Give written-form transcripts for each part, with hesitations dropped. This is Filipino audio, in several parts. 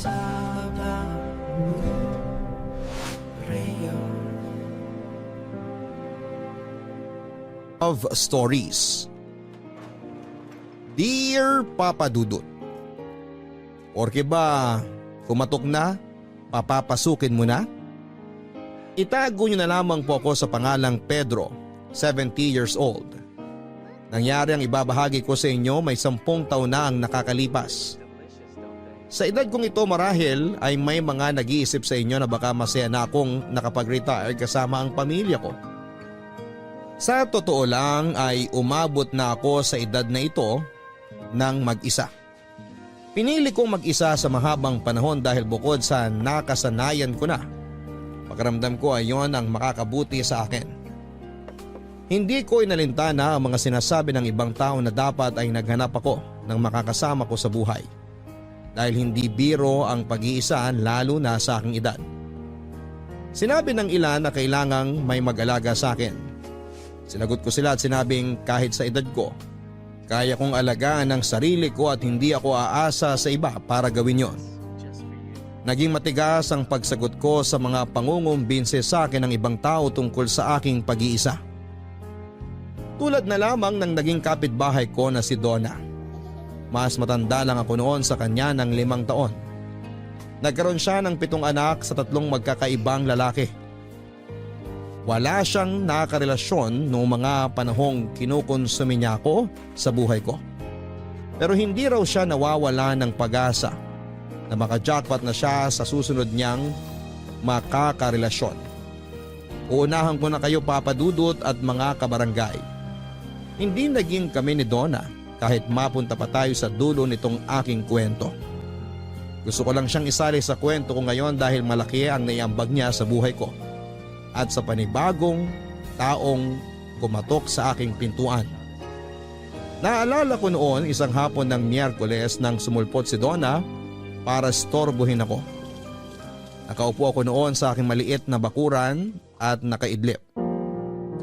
Of stories. Dear Papa Dudut, Porke ba kumatok na, papapasukin mo na? Itago niyo na lamang po ako sa pangalang Pedro, 70 years old. Nangyari ang ibabahagi ko sa inyo may 10 taon na ang nakakalipas. Sa edad kong ito marahil ay may mga nag-iisip sa inyo na baka masaya na akong nakapag-retire kasama ang pamilya ko. Sa totoo lang ay umabot na ako sa edad na ito ng mag-isa. Pinili kong mag-isa sa mahabang panahon dahil bukod sa nakasanayan ko na, pakiramdam ko ay yon ang makakabuti sa akin. Hindi ko inalintana ang mga sinasabi ng ibang tao na dapat ay naghanap ako ng makakasama ko sa buhay. Dahil hindi biro ang pag-iisa lalo na sa aking edad. Sinabi ng ilan na kailangang may mag-alaga sa akin. Sinagot ko sila at sinabing kahit sa edad ko, kaya kong alagaan ang sarili ko at hindi ako aasa sa iba para gawin yon. Naging matigas ang pagsagot ko sa mga pangungumbinse sa akin ng ibang tao tungkol sa aking pag-iisa. Tulad na lamang ng naging kapitbahay ko na si Donna. Mas matanda lang ako noon sa kanya ng 5 taon. Nagkaroon siya ng 7 anak sa 3 magkakaibang lalaki. Wala siyang nakarelasyon noong mga panahong kinukonsumi niya ako sa buhay ko. Pero hindi raw siya nawawala ng pag-asa na makajackpot na siya sa susunod niyang makakarelasyon. Uunahan ko na kayo Papa Dudut at mga kabarangay. Hindi naging kami ni Donna kahit mapunta pa tayo sa dulo nitong aking kwento. Gusto ko lang siyang isali sa kwento ko ngayon dahil malaki ang naiambag niya sa buhay ko. At sa panibagong taong kumatok sa aking pintuan. Naalala ko noon isang hapon ng Miyerkules nang sumulpot si Donna para storbohin ako. Nakaupo ako noon sa aking maliit na bakuran at nakaidlip.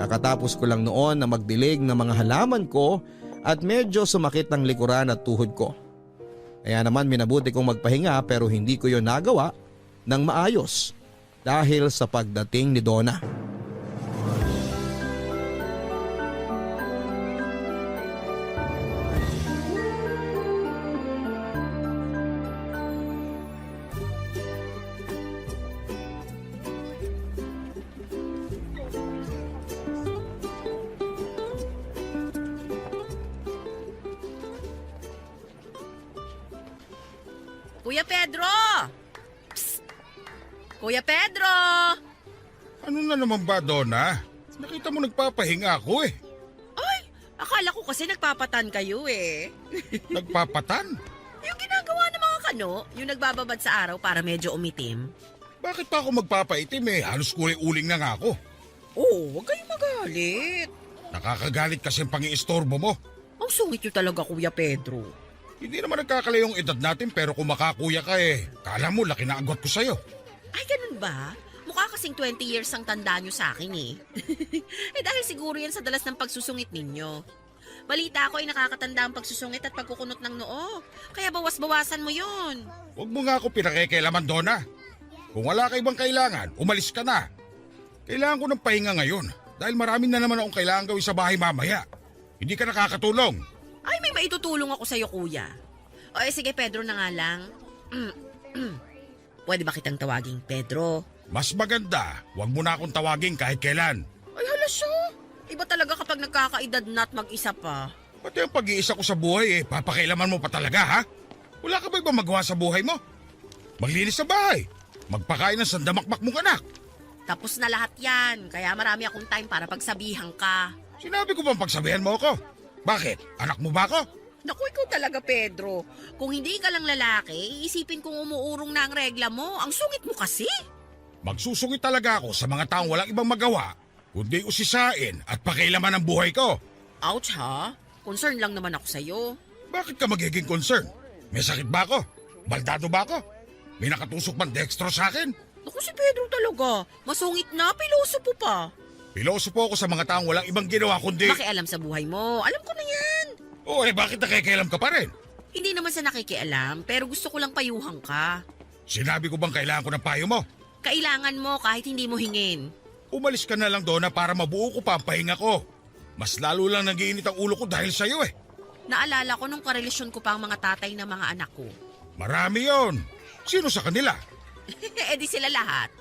Kakatapos ko lang noon na magdilig ng mga halaman ko at medyo sumakit ang likuran at tuhod ko. Kaya naman minabuti kong magpahinga pero hindi ko yon nagawa ng maayos. Dahil sa pagdating ni Donna. Kuya Pedro! Kuya Pedro! Ano na naman ba, Donna? Nakita mo nagpapahinga ako eh. Ay, akala ko kasi nagpapatan kayo eh. Nagpapatan? Yung ginagawa ng mga kano, yung nagbababad sa araw para medyo umitim. Bakit pa ako magpapaitim eh? Halos kulay-uling na nga ako. Oh, huwag kayong magalit. Nakakagalit kasi ang pang-iistorbo mo. Ang sungit nyo talaga, Kuya Pedro. Hindi naman nagkakalayong edad natin pero kung makakuya ka eh, kala mo laki na agwat ko sa'yo. Ay, ganun ba? Mukha kasing 20 years ang tanda nyo sa akin eh. Eh dahil siguro yan sa dalas ng pagsusungit ninyo. Balita ko ay nakakatanda ang pagsusungit at pagkukunot ng noo. Kaya bawas-bawasan mo yun. Huwag mo nga ako pinakikialaman, Donna. Kung wala ka ibang kailangan, umalis ka na. Kailangan ko ng pahinga ngayon dahil marami na naman akong kailangan gawin sa bahay mamaya. Hindi ka nakakatulong. Ay, may maitutulong ako sa'yo, kuya. O sige, Pedro na nga lang. Pwede ba kitang tawaging Pedro? Mas maganda, huwag mo na akong tawagin kahit kailan. Ay, hala siya. Iba talaga kapag nagkakaedad na at mag-isa pa. Pati ang pag-iisa ko sa buhay papakailaman mo pa talaga ha? Wala ka ba ibang magawa sa buhay mo? Maglinis sa bahay, magpakain ng sandamakmak mong anak. Tapos na lahat yan, kaya marami akong time para pagsabihan ka. Sinabi ko bang pagsabihan mo ako? Bakit? Anak mo ba ako? Naku, ikaw talaga, Pedro. Kung hindi ka lang lalaki, iisipin kong umuurong na ang regla mo. Ang sungit mo kasi. Magsusungit talaga ako sa mga taong walang ibang magawa, kundi usisain at pakailaman ang buhay ko. Ouch ha? Concern lang naman ako sa'yo. Bakit ka magiging concern? May sakit ba ako? Baldado ba ako? May nakatusok bang dextro sa akin? Naku, si Pedro talaga. Masungit na, pilosopo pa. Pilosopo ako sa mga taong walang ibang ginawa kundi... Makialam sa buhay mo. Alam ko na yan. Oo, bakit nakikialam ka pa rin? Hindi naman sa nakikialam, pero gusto ko lang payuhan ka. Sinabi ko bang kailangan ko ng payo mo? Kailangan mo kahit hindi mo hingin. Umalis ka na lang, Donna, para mabuo ko pa ang pahinga ko. Mas lalo lang nagiinit ang ulo ko dahil sa'yo eh. Naalala ko nung karelasyon ko pa ang mga tatay ng mga anak ko. Marami yon. Sino sa kanila? Di sila lahat.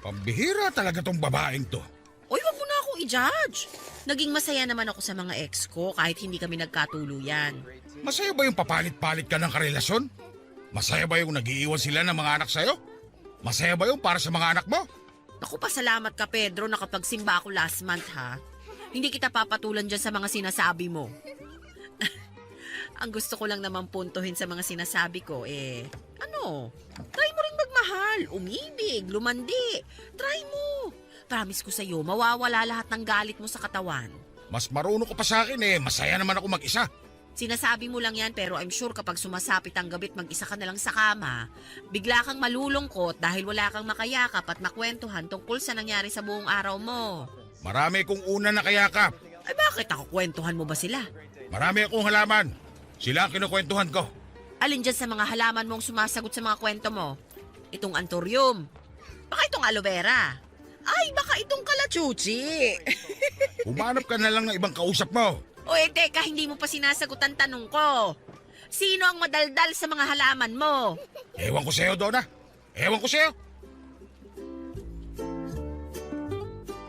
Pambihira talaga tong babaeng to. Uy, wag mo na akong i-judge. Naging masaya naman ako sa mga ex ko kahit hindi kami nagkatuluyan. Masaya ba yung papalit-palit ka ng karelasyon? Masaya ba yung nag-iiwan sila ng mga anak sa'yo? Masaya ba yung para sa mga anak mo? Naku, pasalamat ka Pedro nakapagsimba ako last month ha. Hindi kita papatulan dyan sa mga sinasabi mo. Ang gusto ko lang naman puntuhin sa mga sinasabi ko try mo rin magmahal, umibig, lumandi. Try mo. Promise ko sa'yo, mawawala lahat ng galit mo sa katawan. Mas marunong ko pa sa akin eh. Masaya naman ako mag-isa. Sinasabi mo lang yan pero I'm sure kapag sumasapit ang gabi't mag-isa ka na lang sa kama, bigla kang malulungkot dahil wala kang makayakap at makwentuhan tungkol sa nangyari sa buong araw mo. Marami kong una na kayakap. Ay bakit ako kwentuhan mo ba sila? Marami akong halaman. Sila ang kinukwentuhan ko. Alin dyan sa mga halaman mong sumasagot sa mga kwento mo? Itong anthurium. Baka itong aloe vera. Ay, baka itong kalachuchi. Humanap ka na lang ng ibang kausap mo. O teka, hindi mo pa sinasagot ang tanong ko. Sino ang madaldal sa mga halaman mo? Ewan ko sa'yo, Donna. Ewan ko sa'yo.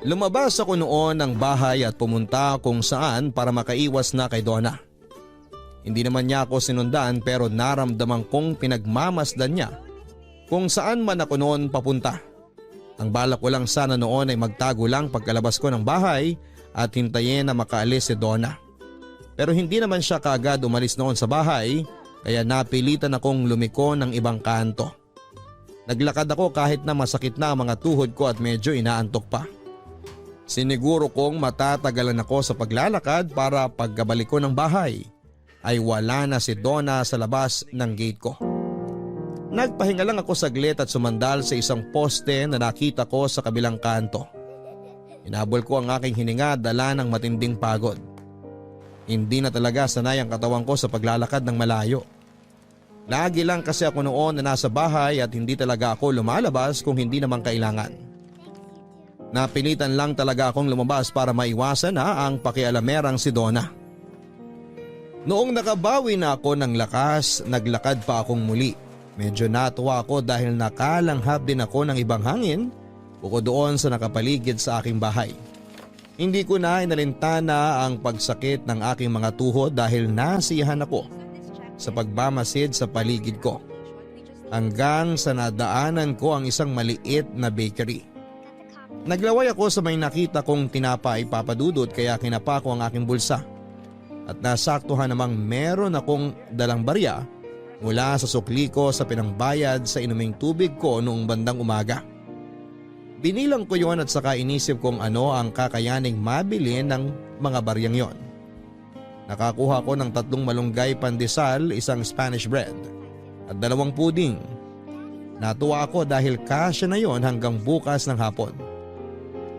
Lumabas ako noon ng bahay at pumunta kung saan para makaiwas na kay Donna. Hindi naman niya ako sinundan pero naramdaman kong pinagmamasdan niya kung saan man ako noon papunta. Ang balak ko lang sana noon ay magtago lang pagkalabas ko ng bahay at hintayin na makaalis si Donna. Pero hindi naman siya kaagad umalis noon sa bahay kaya napilitan akong lumiko ng ibang kanto. Naglakad ako kahit na masakit na ang mga tuhod ko at medyo inaantok pa. Siniguro kong matatagalan ako sa paglalakad para pagkabalik ko ng bahay ay wala na si Donna sa labas ng gate ko. Nagpahinga lang ako saglit at sumandal sa isang poste na nakita ko sa kabilang kanto. Inabol ko ang aking hininga dala ng matinding pagod. Hindi na talaga sanay ang katawan ko sa paglalakad ng malayo. Lagi lang kasi ako noon na nasa bahay at hindi talaga ako lumalabas kung hindi naman kailangan. Napilitan lang talaga akong lumabas para maiwasan na ang pakialamerang si Donna. Noong nakabawi na ako ng lakas, naglakad pa akong muli. Medyo natuwa ako dahil nakalanghap din ako ng ibang hangin bukod doon sa nakapaligid sa aking bahay. Hindi ko na inalintana ang pagsakit ng aking mga tuhod dahil nasiyahan ako sa pagbamasid sa paligid ko. Hanggang sa nadaanan ko ang isang maliit na bakery. Naglaway ako sa may nakita kong tinapay papadudot kaya kinapa ko ang aking bulsa. At nasaktuhan namang meron akong dalang barya mula sa sukli ko sa pinangbayad sa inuming tubig ko noong bandang umaga. Binilang ko yon at saka inisip kung ano ang kakayaning mabili ng mga baryang yon. Nakakuha ko ng 3 malunggay pandesal, isang Spanish bread at 2 puding. Natuwa ako dahil kasya na yon hanggang bukas ng hapon.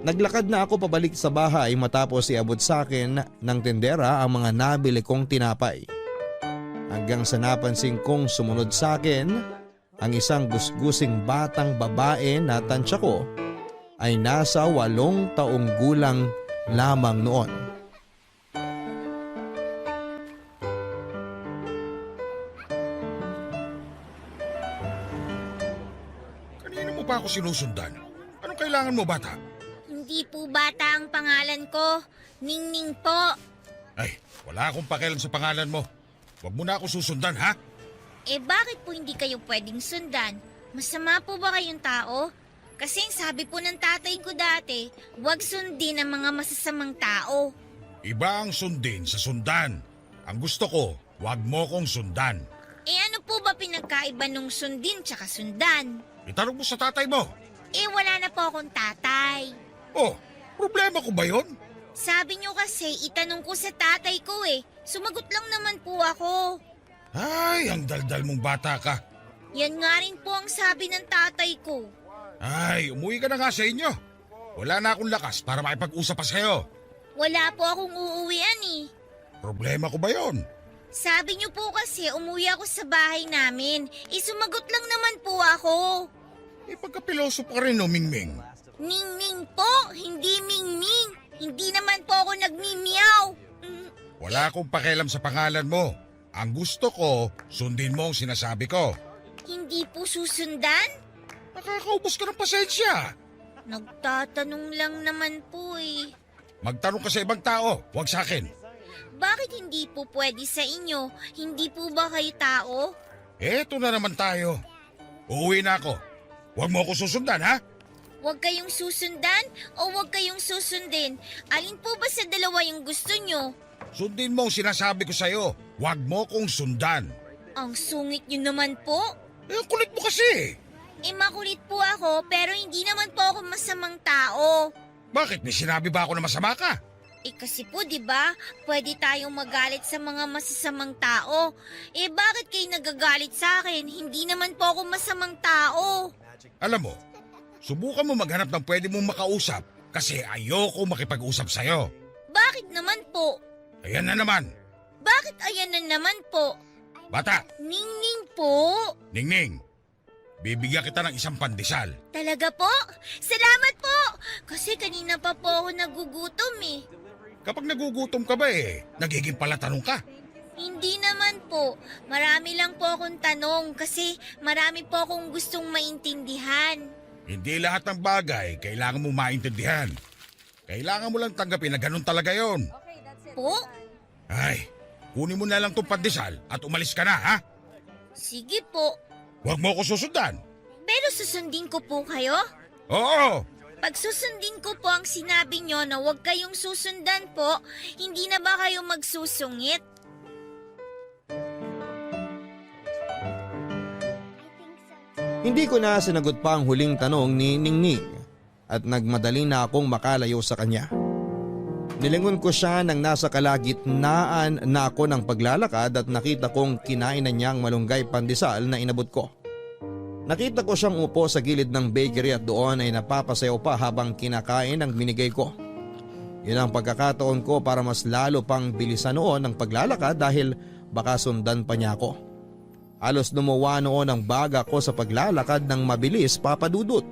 Naglakad na ako pabalik sa bahay matapos iabot sa akin ng tendera ang mga nabili kong tinapay. Hanggang sa napansin kong sumunod sa akin ang isang gusgusing batang babae na tansya ko ay nasa 8 taong gulang lamang noon. Kanino mo pa ako sinusundan? Anong kailangan mo, bata? Hindi po bata ang pangalan ko. Ningning po. Ay, wala akong pakialam sa pangalan mo. Huwag mo na ako susundan, ha? Bakit po hindi kayo pwedeng sundan? Masama po ba kayong tao? Kasi sabi po ng tatay ko dati, huwag sundin ang mga masasamang tao. Iba ang sundin sa sundan. Ang gusto ko, huwag mo kong sundan. Ano po ba pinagkaiba nung sundin tsaka sundan? Itanong mo sa tatay mo. Wala na po akong tatay. Oh, problema ko ba yon? Sabi niyo kasi itanong ko sa tatay ko Sumagot lang naman po ako. Ay, ang daldal mong bata ka. Yan nga rin po ang sabi ng tatay ko. Ay, umuwi ka na nga sa inyo. Wala na akong lakas para makipag-usap pa sa'yo. Wala po akong uuwian Problema ko ba yon? Sabi niyo po kasi umuwi ako sa bahay namin. Sumagot lang naman po ako. Pagkapiloso pa rin, no, Mingming. Ning-ning po, hindi ming-ming. Hindi naman po ako nagmimiyaw. Wala akong pakialam sa pangalan mo. Ang gusto ko, sundin mo ang sinasabi ko. Hindi po susundan? Nakakaubos ka ng pasensya. Nagtatanong lang naman po eh. Magtanong ka sa ibang tao, huwag sa akin. Bakit hindi po pwede sa inyo? Hindi po ba kayo tao? Eto na naman tayo. Uuwi na ako. Huwag mo ako susundan, ha? Huwag kayong susundan o huwag kayong susundin? Alin po ba sa dalawa yung gusto nyo? Sundin mo ang sinasabi ko sa'yo. Huwag mo kong sundan. Ang sungit nyo naman po. Ang kulit mo kasi. Makulit po ako pero hindi naman po ako masamang tao. Bakit? May sinabi ba ako na masama ka? Kasi po 'di ba, pwede tayong magalit sa mga masasamang tao. Bakit kayo nagagalit sa akin? Hindi naman po ako masamang tao. Alam mo, subukan mo maghanap ng pwede mong makausap kasi ayoko makipag-usap sa'yo. Bakit naman po? Ayan na naman. Bakit ayan na naman po? Bata, Ning-ning po. Ningning, bibigyan kita ng isang pandesal. Talaga po? Salamat po! Kasi kanina pa po ako nagugutom eh. Kapag nagugutom ka ba nagiging palatanong ka. Hindi naman po. Marami lang po akong tanong kasi marami po akong gustong maintindihan. Hindi lahat ng bagay kailangan mo maintindihan. Kailangan mo lang tanggapin na ganun talaga yon. Po? Ay, kunin mo na lang tong pandesal at umalis ka na, ha? Sige po. Huwag mo ako susundan. Pero susundin ko po kayo? Oo, Pag susundin ko po ang sinabi nyo na huwag kayong susundan po, hindi na ba kayo magsusungit? Hindi ko na sinagot pa ang huling tanong ni Ningning at nagmadali na akong makalayo sa kanya. Nilingon ko siya nang nasa kalagitnaan na ako ng paglalakad at nakita kong kinain na niyang malunggay pandesal na inabot ko. Nakita ko siyang upo sa gilid ng bakery at doon ay napapasayaw pa habang kinakain ang binigay ko. Yun ang pagkakataon ko para mas lalo pang bilisan noon ang paglalakad dahil baka sundan pa niya ako. Halos lumuwa noon ang baga ko sa paglalakad ng mabilis, Papa Dudut.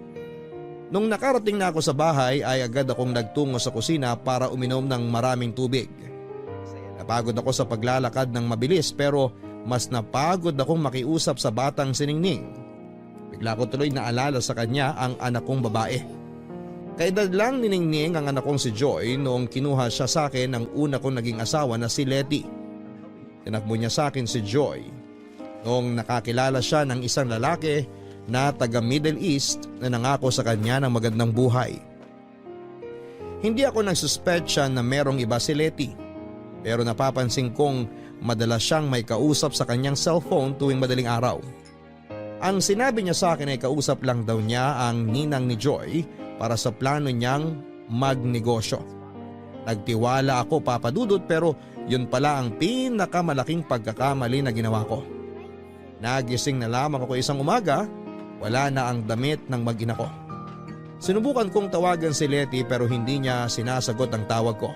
Nung nakarating na ako sa bahay ay agad akong nagtungo sa kusina para uminom ng maraming tubig. Napagod ako sa paglalakad ng mabilis pero mas napagod akong makiusap sa batang si Ningning. Bigla ko tuloy naalala sa kanya ang anak kong babae. Kaedad lang ni Ningning ang anak kong si Joy noong kinuha siya sa akin ng una kong naging asawa na si Letty. Tinakbo niya sa akin si Joy noong nakakilala siya ng isang lalaki na taga Middle East na nangako sa kanya ng magandang buhay. Hindi ako nagsuspecha na merong iba si Letty pero napapansin kong madalas siyang may kausap sa kanyang cellphone tuwing madaling araw. Ang sinabi niya sa akin ay kausap lang daw niya ang ninang ni Joy para sa plano niyang magnegosyo. Nagtiwala ako, Papa Dudut, pero yun pala ang pinakamalaking pagkakamali na ginawa ko. Nagising na lamang ako isang umaga, wala na ang damit ng mag-ina ko. Sinubukan kong tawagan si Letty pero hindi niya sinasagot ang tawag ko.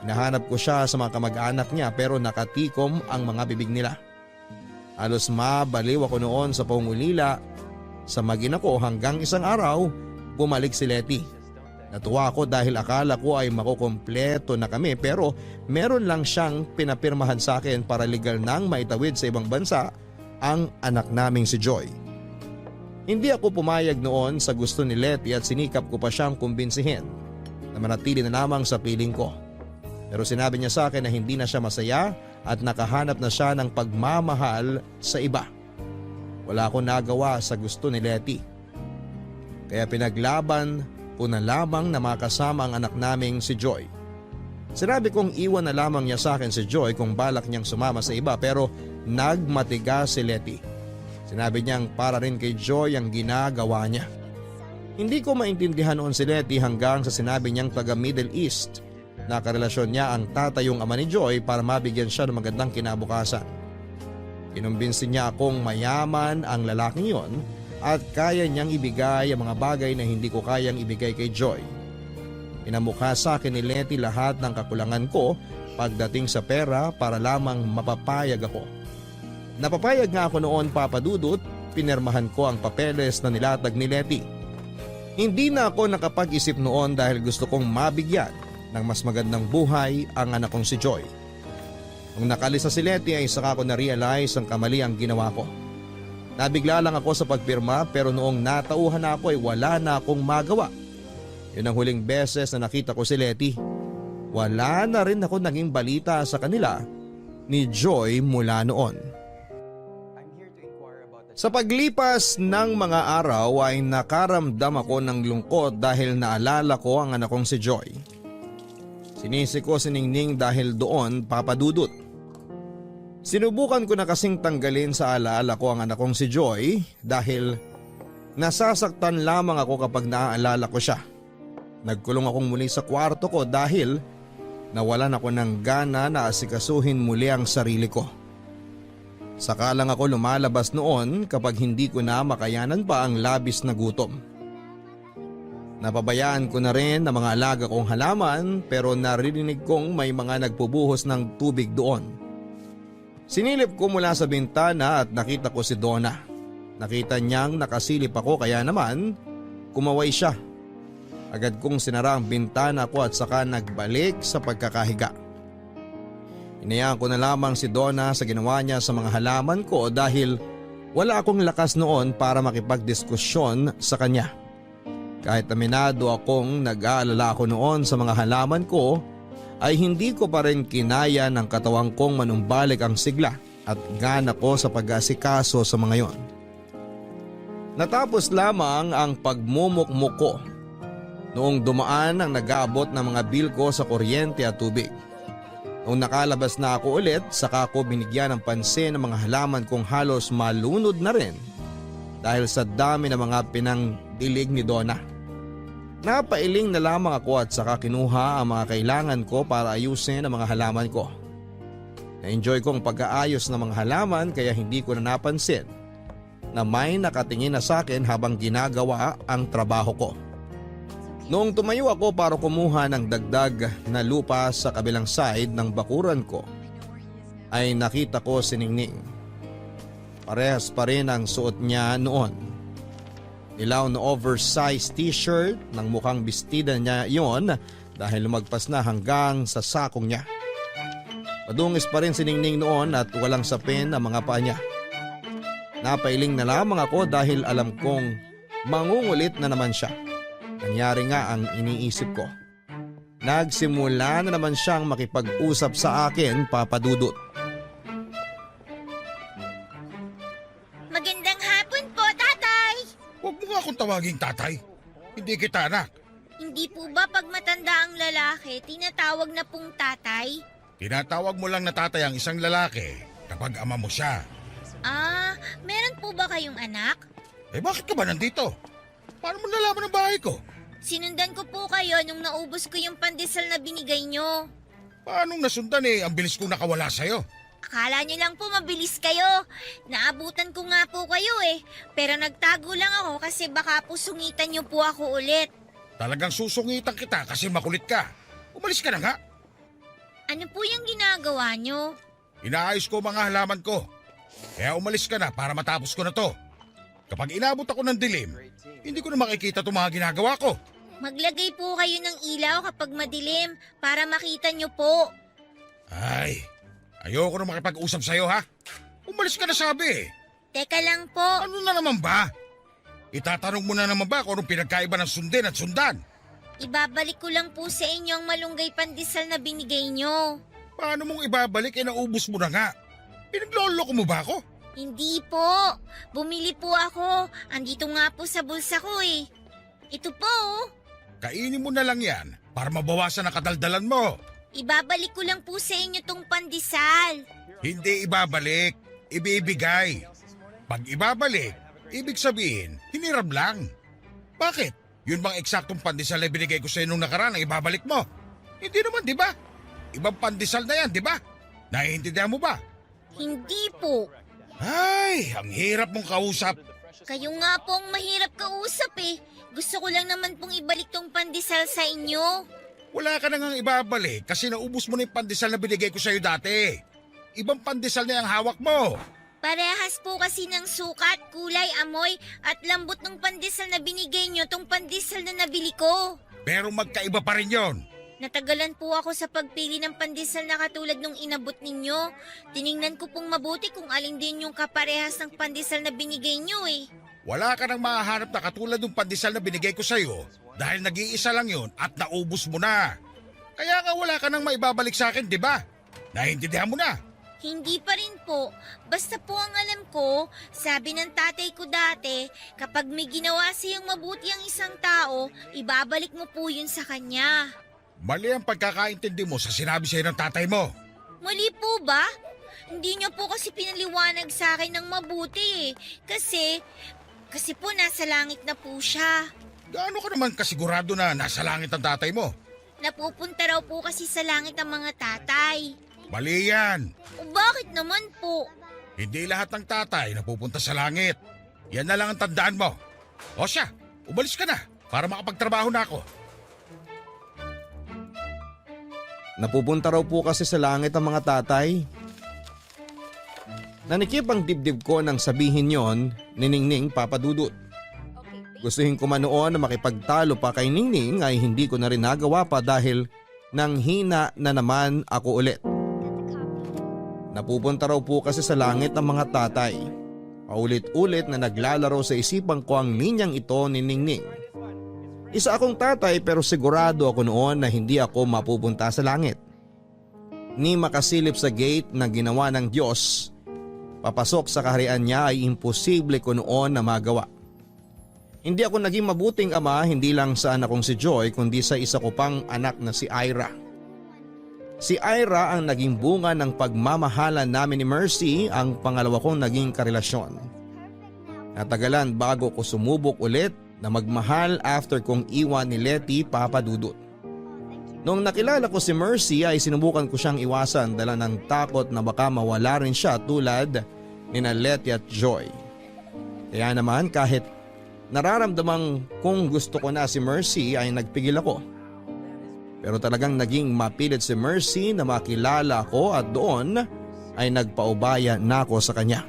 Hinahanap ko siya sa mga kamag-anak niya pero nakatikom ang mga bibig nila. Halos mabaliw ako noon sa pangulila sa mag-ina ko hanggang isang araw bumalik si Letty. Natuwa ako dahil akala ko ay makukumpleto na kami pero meron lang siyang pinapirmahan sa akin para legal nang maitawid sa ibang bansa ang anak naming si Joy. Hindi ako pumayag noon sa gusto ni Letty at sinikap ko pa siyang kumbinsihin na manatili na lamang sa piling ko. Pero sinabi niya sa akin na hindi na siya masaya at nakahanap na siya ng pagmamahal sa iba. Wala akong nagawa sa gusto ni Letty. Kaya pinaglaban ko na lamang na makasama ang anak naming si Joy. Sinabi kong iwan na lamang niya sa akin si Joy kung balak niyang sumama sa iba pero nagmatigas si Letty. Sinabi niyang para rin kay Joy ang ginagawa niya. Hindi ko maintindihan noon si Letty hanggang sa sinabi niyang taga Middle East. Nakarelasyon niya ang tatayong ama ni Joy para mabigyan siya ng magandang kinabukasan. Kinumbinsin niya akong mayaman ang lalaking yon at kaya niyang ibigay ang mga bagay na hindi ko kayang ibigay kay Joy. Pinamukha sa akin ni Letty lahat ng kakulangan ko pagdating sa pera para lamang mapapayag ako. Napapayag nga ako noon, Papa Dudut, pinirmahan ko ang papeles na nilatag ni Leti. Hindi na ako nakapag-isip noon dahil gusto kong mabigyan ng mas magandang buhay ang anak kong si Joy. Nung nakalis na si Leti ay saka ko na-realize ang kamali ang ginawa ko. Nabigla lang ako sa pagpirma pero noong natauhan na ako ay wala na akong magawa. Yun ang huling beses na nakita ko si Leti. Wala na rin ako naging balita sa kanila ni Joy mula noon. Sa paglipas ng mga araw ay nakaramdam ako ng lungkot dahil naalala ko ang anak kong si Joy. Sinisi ko si Ningning dahil doon, Papa Dudut. Sinubukan ko na kasing tanggalin sa alaala ko ang anak kong si Joy dahil nasasaktan lamang ako kapag naaalala ko siya. Nagkulong akong muli sa kwarto ko dahil nawalan ako ng gana na asikasuhin muli ang sarili ko. Saka lang ako lumalabas noon kapag hindi ko na makayanan pa ang labis na gutom. Napabayaan ko na rin ang mga alaga kong halaman pero naririnig kong may mga nagpubuhos ng tubig doon. Sinilip ko mula sa bintana at nakita ko si Donna. Nakita niyang nakasilip ako kaya naman kumaway siya. Agad kong sinara ang bintana ko at saka nagbalik sa pagkakahiga. Inayaan ko na lamang si Donna sa ginawa niya sa mga halaman ko dahil wala akong lakas noon para makipagdiskusyon sa kanya. Kahit aminado akong nag-aalala ako noon sa mga halaman ko, ay hindi ko pa rin kinaya ng katawang kong manumbalik ang sigla at gana ko sa pag-asikaso sa mga yon. Natapos lamang ang pagmumukmuk ko noong dumaan ang nag-aabot ng mga bill ko sa kuryente at tubig. Nung nakalabas na ako ulit, saka ko binigyan ng pansin ng mga halaman kong halos malunod na rin dahil sa dami ng mga pinangdilig ni Donna. Napailing na lamang ako at saka kinuha ang mga kailangan ko para ayusin ang mga halaman ko. Na-enjoy ko ang pag-aayos ng mga halaman kaya hindi ko na napansin na may nakatingin na sa akin habang ginagawa ang trabaho ko. Noong tumayo ako para kumuha ng dagdag na lupa sa kabilang side ng bakuran ko, ay nakita ko si Ningning. Parehas pa rin ang suot niya noon. Ilaw na oversized t-shirt ng mukhang bestida niya yon dahil lumagpas na hanggang sa sakong niya. Padungis pa rin si Ningning noon at walang sapin ang mga paa niya. Napailing na lamang ako dahil alam kong mangungulit na naman siya. Nangyari nga ang iniisip ko. Nagsimula na naman siyang makipag-usap sa akin, Papa Dudut. Magandang hapon po, tatay! Huwag mo nga akong tawaging tatay. Hindi kita anak. Hindi po ba pag matanda ang lalaki, tinatawag na pong tatay? Tinatawag mo lang na tatay ang isang lalaki kapag ama mo siya. Ah, meron po ba kayong anak? Eh bakit ka ba nandito? Paano mo nalaman ang bahay ko? Sinundan ko po kayo nung naubos ko yung pandesal na binigay nyo. Paanong nasundan ang bilis kong nakawala sa'yo? Akala nyo lang po mabilis kayo. Naabutan ko nga po kayo Pero nagtago lang ako kasi baka po sungitan nyo po ako ulit. Talagang susungitan kita kasi makulit ka. Umalis ka na nga. Ano po yung ginagawa nyo? Inaayos ko mga halaman ko. Kaya umalis ka na para matapos ko na to. Kapag inabot ako ng dilim, hindi ko na makikita itong mga ginagawa ko. Maglagay po kayo ng ilaw kapag madilim para makita nyo po. Ay, ayoko na makipag-usap sa'yo ha. Umalis ka na sabi. Teka lang po. Ano na naman ba? Itatanong mo na naman ba kung anong pinagkaiba ng sundin at sundan? Ibabalik ko lang po sa inyo ang malunggay pandesal na binigay nyo. Paano mong ibabalik naubos mo na nga? Pinagloloko mo ba ako? Hindi po. Bumili po ako. Andito nga po sa bulsa ko Ito po Kainin mo na lang yan para mabawasan ang kadaldalan mo. Ibabalik ko lang po sa inyo tong pandesal. Hindi ibabalik, ibibigay. Pag ibabalik, ibig sabihin, hiniram lang. Bakit? Yun bang eksaktong pandesal na binigay ko sa inyo nung nakaraan ang ibabalik mo? Hindi naman, di ba? Ibang pandesal na yan, di ba? Naiintindihan mo ba? Hindi po. Ay, ang hirap mong kausap. Kayo nga pong mahirap kausap Gusto ko lang naman pong ibalik tong pandesal sa inyo. Wala ka na ngang ibabalik kasi naubos mo na yung pandesal na binigay ko sa'yo dati. Ibang pandesal na yung hawak mo. Parehas po kasi ng sukat, kulay, amoy, at lambot ng pandesal na binigay nyo tong pandesal na nabili ko. Pero magkaiba pa rin yon. Natagalan po ako sa pagpili ng pandesal na katulad nung inabot ninyo. Tiningnan ko pong mabuti kung alin din yung kaparehas ng pandesal na binigay nyo eh. Wala ka nang mahahanap na katulad ng pandesal na binigay ko sa'yo dahil nag-iisa lang yon at naubos mo na. Kaya nga wala ka nang maibabalik sa akin, di ba? Naintindihan mo na. Hindi pa rin po. Basta po ang alam ko, sabi ng tatay ko dati, kapag may ginawa siyang mabuti ang isang tao, ibabalik mo po yun sa kanya. Mali ang pagkakaintindi mo sa sinabi sa'yo ng tatay mo. Mali po ba? Hindi niyo po kasi pinaliwanag sa akin ng mabuti eh. Kasi po nasa langit na po siya. Gaano ka naman kasigurado na nasa langit ang tatay mo? Napupunta raw po kasi sa langit ang mga tatay. Mali yan. O bakit naman po? Hindi lahat ng tatay napupunta sa langit. Yan na lang ang tandaan mo. O siya, umalis ka na para makapagtrabaho na ako. Napupunta raw po kasi sa langit ang mga tatay. Nanikip ang dibdib ko nang sabihin yon ni Ningning, Papa Dudut. Gustuhin ko man noon na makipagtalo pa kay Ningning ay hindi ko na rin nagawa pa dahil nang hina na naman ako ulit. Napupunta raw po kasi sa langit ang mga tatay. Paulit-ulit na naglalaro sa isipan ko ang linyang ito ni Ningning. Isa akong tatay pero sigurado ako noon na hindi ako mapupunta sa langit. Ni makasilip sa gate na ginawa ng Diyos, papasok sa kaharian niya ay imposible ko noon na magawa. Hindi ako naging mabuting ama hindi lang sa anak kong si Joy kundi sa isa ko pang anak na si Ira. Si Ira ang naging bunga ng pagmamahalan namin ni Mercy, ang pangalawa kong naging karelasyon. Natagalan bago ko sumubok ulit na magmahal after kong iwan ni Letty, Papa Dudut. Noong nakilala ko si Mercy ay sinubukan ko siyang iwasan dala ng takot na baka mawala rin siya tulad ni Letty at Joy. Kaya naman kahit nararamdamang kung gusto ko na si Mercy ay nagpigil ako. Pero talagang naging mapilit si Mercy na makilala ko at doon ay nagpaubaya na ako sa kanya.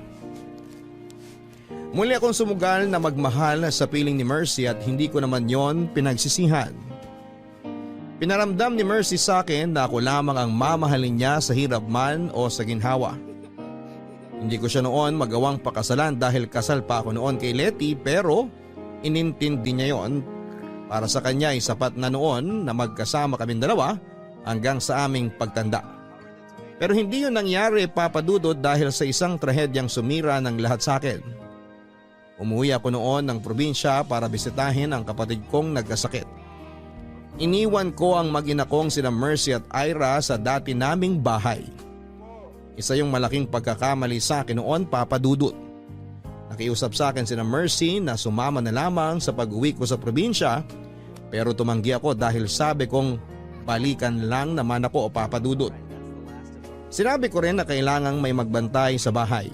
Muli akong sumugal na magmahal sa piling ni Mercy at hindi ko naman yon pinagsisihan. Pinaramdam ni Mercy sa akin na ako lamang ang mamahalin niya sa hirap man o sa ginhawa. Hindi ko siya noon magawang pakasalan dahil kasal pa ako noon kay Letty pero inintindi niya yon. Para sa kanya ay sapat na noon na magkasama kaming dalawa hanggang sa aming pagtanda. Pero hindi yun nangyari, Papa Dudut, dahil sa isang trahedyang sumira ng lahat sa akin. Umuwi ako noon ng probinsya para bisitahin ang kapatid kong nagkasakit. Iniwan ko ang mag-ina kong sina Mercy at Ira sa dati naming bahay. Isa yung malaking pagkakamali sa akin noon, Papa Dudut. Nakiusap sa akin sina Mercy na sumama na lamang sa pag-uwi ko sa probinsya pero tumanggi ako dahil sabi kong balikan lang naman ako, Papa Dudut. Sinabi ko rin na kailangang may magbantay sa bahay.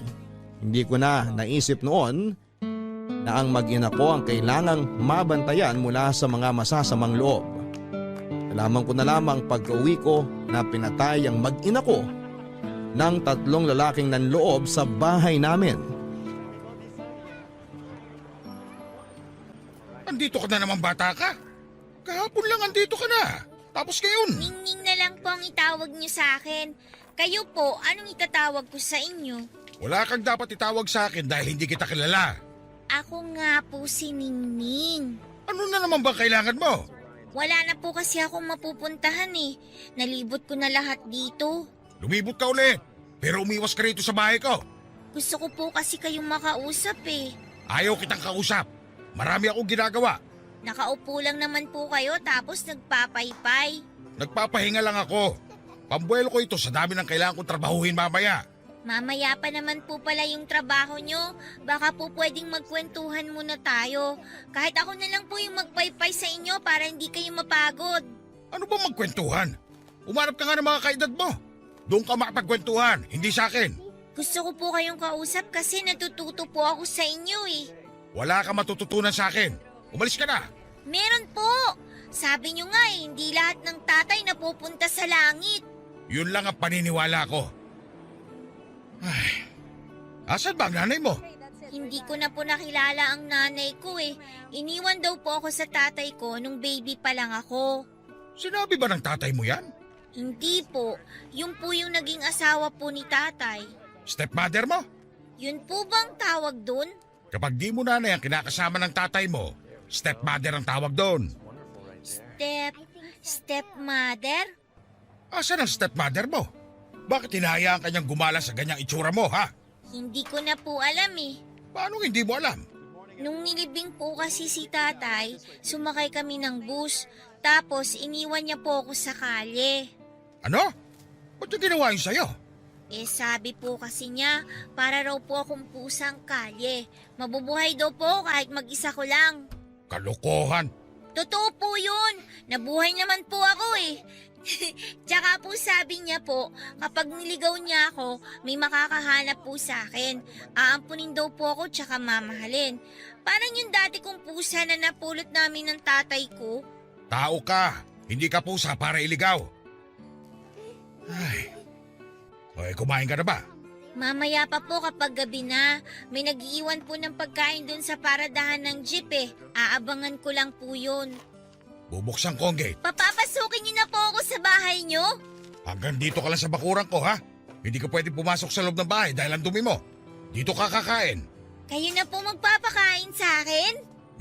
Hindi ko na naisip noon na ang mag-ina ko ang kailangang mabantayan mula sa mga masasamang loob. Nalaman ko na lamang pagka-uwi ko na pinatay ang mag-ina ko ng 3 lalaking nanloob sa bahay namin. Andito ka na naman, bata ka. Kahapon lang andito ka na. Tapos ngayon. Ningning na lang po ang itawag niyo sa akin. Kayo po, anong itatawag ko sa inyo? Wala kang dapat itawag sa akin dahil hindi kita kilala. Ako nga po si Ningning. Ano na naman ba kailangan mo? Wala na po kasi akong mapupuntahan eh. Nalibot ko na lahat dito. Lumibot ka ulit. Pero umiwas ka rito sa bahay ko. Gusto ko po kasi kayong makausap eh. Ayaw kitang kausap. Marami akong ginagawa. Nakaupo lang naman po kayo tapos nagpapaypay. Nagpapahinga lang ako. Pambuelo ko ito sa dami ng kailangan kong trabahuhin mamaya. Mamaya pa naman po pala yung trabaho nyo. Baka po pwedeng magkwentuhan muna tayo. Kahit ako na lang po yung magpaypay sa inyo para hindi kayo mapagod. Ano ba magkwentuhan? Umarap ka nga ng mga kaedad mo. Doon ka makapagkwentuhan, hindi sa akin. Gusto ko po kayong kausap kasi natututo po ako sa inyo eh. Wala ka matututunan sa akin. Umalis ka na. Meron po! Sabi niyo nga hindi lahat ng tatay napupunta sa langit. Yun lang ang paniniwala ko. Ay, asan ba ang nanay mo? Hindi ko na po nakilala ang nanay ko eh. Iniwan daw po ako sa tatay ko nung baby pa lang ako. Sinabi ba ng tatay mo yan? Hindi po. Yun po yung naging asawa po ni tatay. Stepmother mo? Yun po bang tawag dun? Kapag di mo nanay ang kinakasama ng tatay mo, stepmother ang tawag doon. Stepmother? Asan ang stepmother mo? Bakit hinahayaan kanyang gumala sa ganyang itsura mo, ha? Hindi ko na po alam eh. Paano hindi mo alam? Nung nilibing po kasi si tatay, sumakay kami ng bus. Tapos iniwan niya po ako sa kalye. Ano? Ba't yung ginawa yun sa'yo? Eh sabi po kasi niya, para raw po akong pusang kalye. Mabubuhay daw po kahit mag-isa ko lang. Kalokohan. Totoo po yun. Nabuhay naman po ako eh. Tsaka po sabi niya po, kapag niligaw niya ako, may makakahanap po sa akin. Aampunin daw po ako tsaka mamahalin. Parang yung dati kong pusa na napulot namin ng tatay ko. Tao ka. Hindi ka pusa para iligaw. Ay. Okay, kumain ka na ba? Mamaya pa po kapag gabi na, may nag-iiwan po ng pagkain dun sa paradahan ng jeep eh. Aabangan ko lang po yun. Bubuksan ko ang gate. Papapasukin niyo na po ako sa bahay niyo? Hanggang dito ka lang sa bakuran ko, ha? Hindi ka pwede pumasok sa loob ng bahay dahil ang dumi mo. Dito ka kakain. Kayo na po magpapakain sa akin?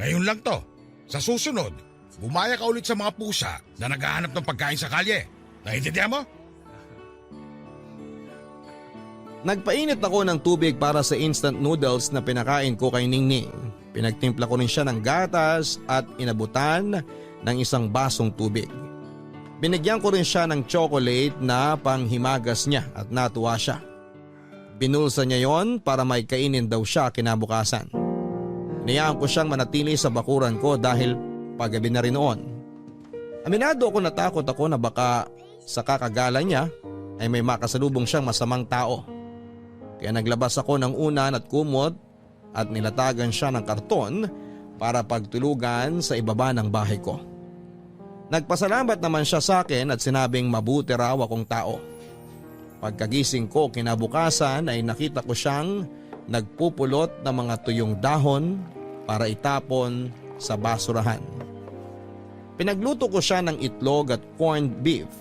Ngayon lang to. Sa susunod, bumaya ka ulit sa mga pusa na naghahanap ng pagkain sa kalye. Naiintindihan mo? Nagpainit ako ng tubig para sa instant noodles na pinakain ko kay Ningning. Pinagtimpla ko rin siya ng gatas at inabutan ng isang basong tubig. Binigyan ko rin siya ng chocolate na panghimagas niya at natuwa siya. Binulsa niya yon para may kainin daw siya kinabukasan. Niyaan ko siyang manatili sa bakuran ko dahil paggabi na rin noon. Aminado ako natakot ako na baka sa kakagala niya ay may makasalubong siyang masamang tao. Kaya naglabas ako ng unan at kumot at nilatagan siya ng karton para pagtulugan sa ibaba ng bahay ko. Nagpasalamat naman siya sa akin at sinabing mabuti raw akong tao. Pagkagising ko kinabukasan ay nakita ko siyang nagpupulot ng mga tuyong dahon para itapon sa basurahan. Pinagluto ko siya ng itlog at corned beef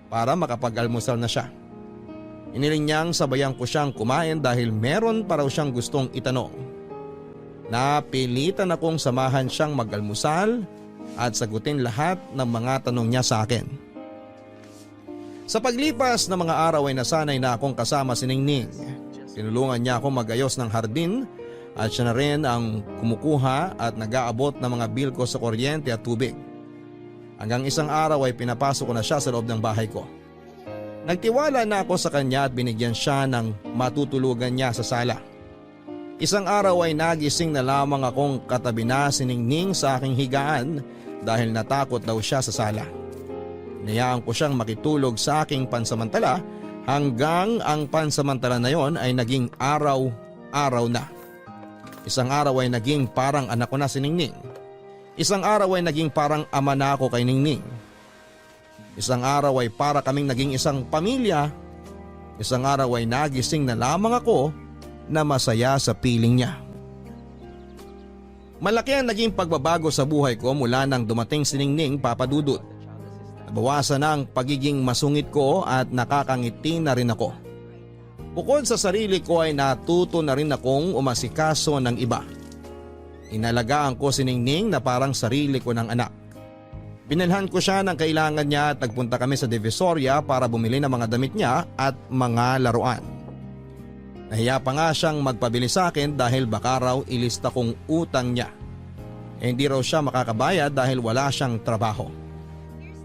para makapag-almusal na siya. Iniling niyang sabayan ko siyang kumain dahil meron pa raw siyang gustong itanong. Napilitan akong samahan siyang mag-almusal at sagutin lahat ng mga tanong niya sa akin. Sa paglipas ng mga araw ay nasanay na akong kasama si Ningning. Tinulungan niya ako magayos ng hardin at siya na rin ang kumukuha at nag-aabot ng mga bill ko sa kuryente at tubig. Hanggang isang araw ay pinapasok ko na siya sa loob ng bahay ko. Nagtiwala na ako sa kanya at binigyan siya ng matutulugan niya sa sala. Isang araw ay nagising na lamang akong katabi na si Ningning sa aking higaan dahil natakot daw siya sa sala. Niyaan ko siyang makitulog sa aking pansamantala hanggang ang pansamantala na yon ay naging araw-araw na. Isang araw ay naging parang anak ko na si Ningning. Isang araw ay naging parang ama na ako kay Ningning. Isang araw ay para kaming naging isang pamilya. Isang araw ay nagising na lamang ako na masaya sa piling niya. Malaki ang naging pagbabago sa buhay ko mula nang dumating si Ningning, Papa Dudut. Nabawasan na ang pagiging masungit ko at nakakangiti na rin ako. Bukod sa sarili ko ay natuto na rin akong umasikaso ng iba. Inalagaan ko si Ningning na parang sarili ko ng anak. Binilhan ko siya ng kailangan niya at nagpunta kami sa Divisoria para bumili ng mga damit niya at mga laruan. Nahiya pa nga siyang magpabili sa akin dahil baka raw ilista kong utang niya. Hindi raw siya makakabayad dahil wala siyang trabaho.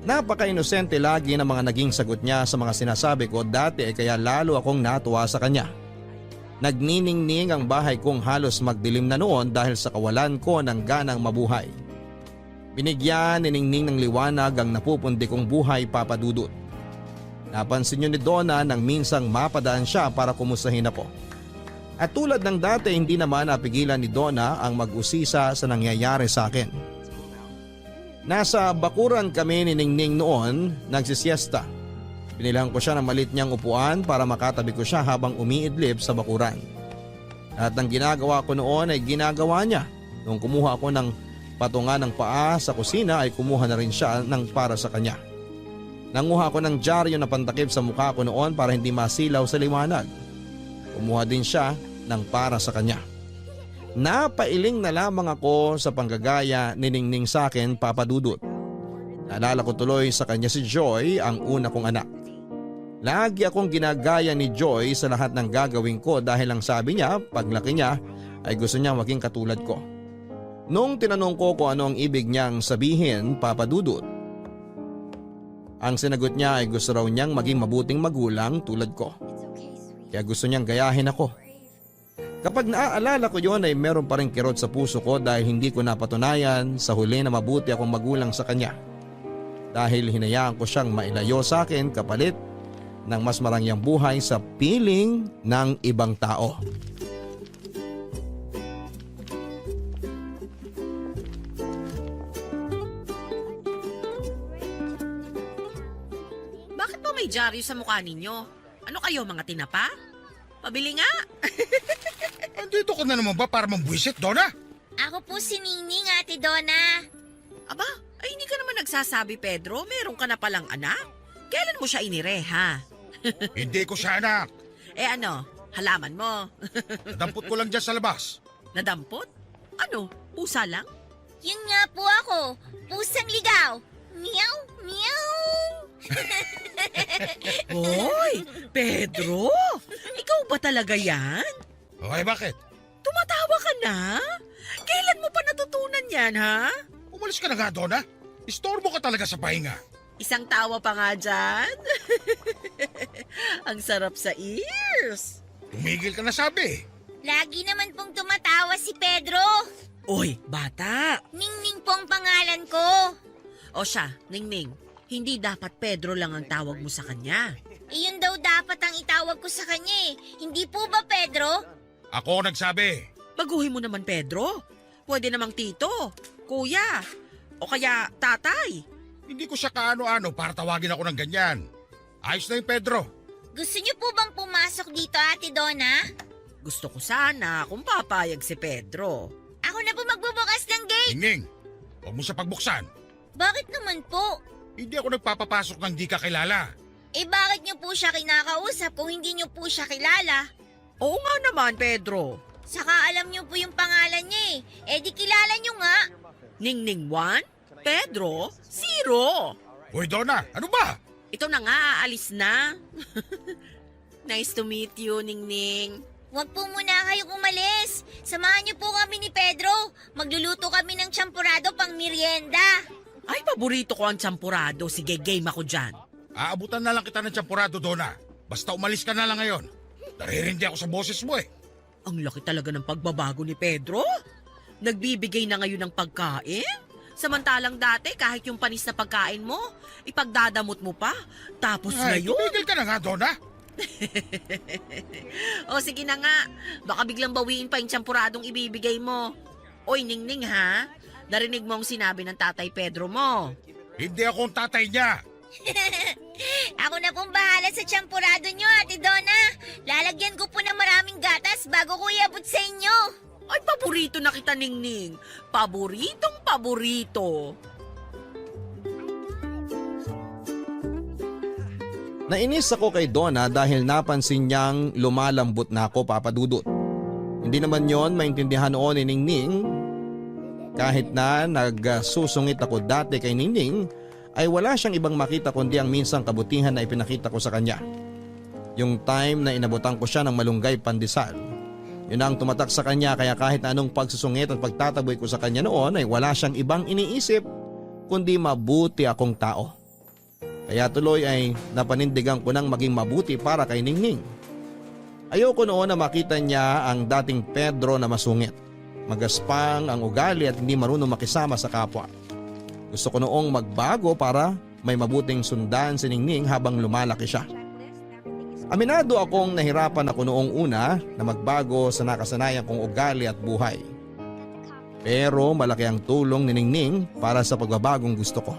Napaka-inosente lagi ng mga naging sagot niya sa mga sinasabi ko dati kaya lalo akong natuwa sa kanya. Nagniningning ang bahay kong halos magdilim na noon dahil sa kawalan ko ng ganang mabuhay. Binigyan ni Ningning ng liwanag ang napupundi kong buhay, Papa Dudut. Napansin niyo ni Donna nang minsang mapadaan siya para kumustahin ako. At tulad ng dati hindi naman napigilan ni Donna ang mag-usisa sa nangyayari sa akin. Nasa bakuran kami ni Ningning noon, nagsisiesta. Pinilahan ko siya ng maliit niyang upuan para makatabi ko siya habang umiidlip sa bakuran. Lahat ng ginagawa ko noon ay ginagawa niya. Nung kumuha ako ng patungan ng paa sa kusina ay kumuha na rin siya ng para sa kanya. Nanguha ko ng dyaryo na pantakip sa mukha ko noon para hindi masilaw sa liwanag. Kumuha din siya ng para sa kanya. Napailing na lamang ako sa panggagaya ni Ningning sa akin, Papa Dudut. Naalala ko tuloy sa kanya si Joy, ang una kong anak. Lagi akong ginagaya ni Joy sa lahat ng gagawin ko dahil ang sabi niya, paglaki niya ay gusto niya maging katulad ko. Nung tinanong ko kung ano ang ibig niyang sabihin, Papa Dudut, ang sinagot niya ay gusto raw niyang maging mabuting magulang tulad ko. Kaya gusto niyang gayahin ako. Kapag naaalala ko yon ay meron pa rin kirot sa puso ko dahil hindi ko napatunayan sa huli na mabuti akong magulang sa kanya. Dahil hinayaan ko siyang mailayo sa akin kapalit ng mas marangyang buhay sa piling ng ibang tao. Bakit po may dyaryo sa mukha ninyo? Ano kayo, mga tinapa? Pabili nga. Andito ka na naman ba para mambuisit, Donna? Ako po si Ningning, Ate Donna. Aba, ay hindi ka naman nagsasabi, Pedro. Meron ka na palang anak. Kailan mo siya inireha? Hindi ko siya anak. Eh ano, halaman mo. Nadampot ko lang dyan sa labas. Nadampot? Ano, pusa lang? Yun nga po ako, pusang ligaw. Meow, meow. Hoy, Pedro! Ikaw ba talaga yan? Okay, bakit? Tumatawa ka na? Kailan mo pa natutunan yan, ha? Umalis ka na nga, Donna. Istorbo ka talaga sa pahinga. Isang tawa pa nga dyan. Ang sarap sa ears. Tumigil ka na sabi. Lagi naman pong tumatawa si Pedro. Oy, bata! Ningning po ang pangalan ko. O siya, Ningning, hindi dapat Pedro lang ang tawag mo sa kanya. Iyon daw dapat ang itawag ko sa kanya eh. Hindi po ba, Pedro? Ako ang nagsabi. Baguhin mo naman, Pedro. Pwede namang tito, kuya, o kaya tatay. Hindi ko siya kaano-ano para tawagin ako ng ganyan. Ayos na yung Pedro. Gusto niyo po bang pumasok dito, Ate Donna? Gusto ko sana kung papayag si Pedro. Ako na po magbubukas ng gate. Ningning, huwag mo siya pagbuksan. Bakit naman po? Hindi ako nagpapapasok ng di ka kilala. Eh bakit niyo po siya kinakausap kung hindi niyo po siya kilala? Oo nga naman, Pedro. Saka alam niyo po yung pangalan niya eh. Eh di kilala niyo nga. Ningning 1, Pedro 0. Hoy, Donna, ano ba? Ito na nga, aalis na. Nice to meet you, Ningning. Huwag po muna kayong umalis. Samahan niyo po kami ni Pedro. Magluluto kami ng champurado pang merienda. Ay, paborito ko ang champurado. Sige, game ako dyan. Aabutan na lang kita ng champurado, Donna. Basta umalis ka na lang ngayon. Naririndi ako sa boses mo eh. Ang laki talaga ng pagbabago ni Pedro. Nagbibigay na ngayon ng pagkain. Samantalang dati, kahit yung panis na pagkain mo, ipagdadamot mo pa. Tapos Ay, ngayon... tumigil ka na nga, Donna. O sige na nga, baka biglang bawiin pa yung champuradong ibibigay mo. Oy, Ningning ha, narinig mo ang sinabi ng tatay Pedro mo. Hindi ako ang tatay niya. Ako na pong bahala sa champurado niyo, Ate Donna. Lalagyan ko po ng maraming gatas bago ko iabot sa inyo. Ay, paborito na kita, Ningning. Paboritong paborito. Nainis ako kay Donna dahil napansin niyang lumalambot na ako, Papa Dudut. Hindi naman yon maintindihan noon ni Ningning. Kahit na nagsusungit ako dati kay Ningning, ay wala siyang ibang makita kundi ang minsang kabutihan na ipinakita ko sa kanya. Yung time na inabutan ko siya ng malunggay pandesal. Yun ang tumatak sa kanya kaya kahit na anong pagsusungit at pagtataboy ko sa kanya noon ay wala siyang ibang iniisip kundi mabuti akong tao. Kaya tuloy ay napanindigan ko nang maging mabuti para kay Ningning. Ayoko noon na makita niya ang dating Pedro na masungit. Magaspang ang ugali at hindi marunong makisama sa kapwa. Gusto ko noong magbago para may mabuting sundan si Ningning habang lumalaki siya. Aminado akong nahirapan ako noong una na magbago sa nakasanayan kong ugali at buhay. Pero malaki ang tulong ni Ningning para sa pagbabagong gusto ko.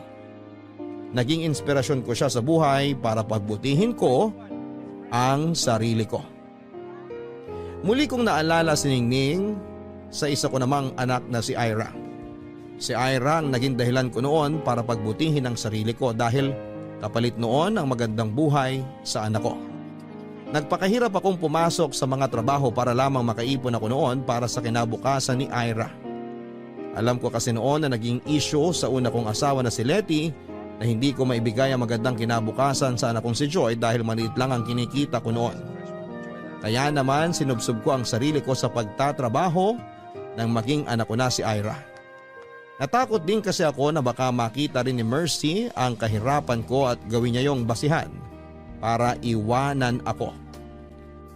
Naging inspirasyon ko siya sa buhay para pagbutihin ko ang sarili ko. Muli kong naalala si Ningning sa isa ko namang anak na si Ira. Si Ira ang naging dahilan ko noon para pagbutihin ang sarili ko dahil kapalit noon ang magandang buhay sa anak ko. Nagpakahirap akong pumasok sa mga trabaho para lamang makaipon ako noon para sa kinabukasan ni Ira. Alam ko kasi noon na naging issue sa una kong asawa na si Letty na hindi ko maibigay ang magandang kinabukasan sa anak kong si Joy dahil maliit lang ang kinikita ko noon. Kaya naman sinubsob ko ang sarili ko sa pagtatrabaho nang maging anak ko na si Ira. Natakot din kasi ako na baka makita rin ni Mercy ang kahirapan ko at gawin niya yung basihan para iwanan ako.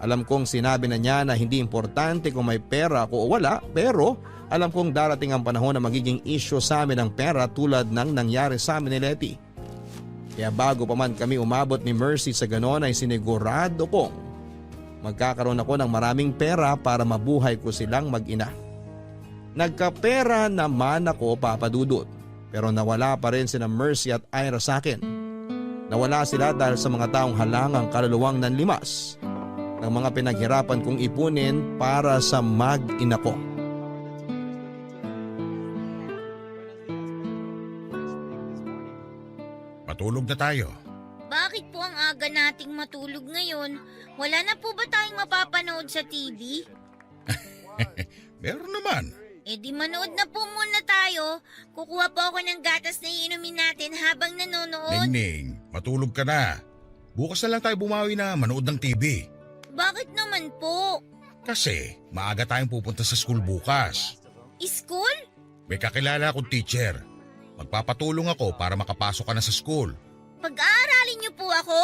Alam kong sinabi na niya na hindi importante kung may pera ako o wala, pero alam kong darating ang panahon na magiging issue sa amin ang pera tulad ng nangyari sa amin ni Letty. Kaya bago pa man kami umabot ni Mercy sa ganon ay sinigurado kong magkakaroon ako ng maraming pera para mabuhay ko silang mag-ina. Nagkapera naman ako, Papa Dudut, pero nawala pa rin sina Mercy at Ira sa akin. Nawala sila dahil sa mga taong halangang kaluluwang nanlimas ng mga pinaghirapan kong ipunin para sa mag-ina ko. Matulog na tayo. Bakit po ang aga nating matulog ngayon? Wala na po ba tayong mapapanood sa TV? Meron naman. Eh di manood na po muna tayo. Kukuha po ako ng gatas na iinumin natin habang nanonood. Ningning, matulog ka na. Bukas na lang tayo bumawi na manood ng TV. Bakit naman po? Kasi maaga tayong pupunta sa school bukas. School? May kakilala akong teacher. Magpapatulong ako para makapasok ka na sa school. Pag-aaralin niyo po ako?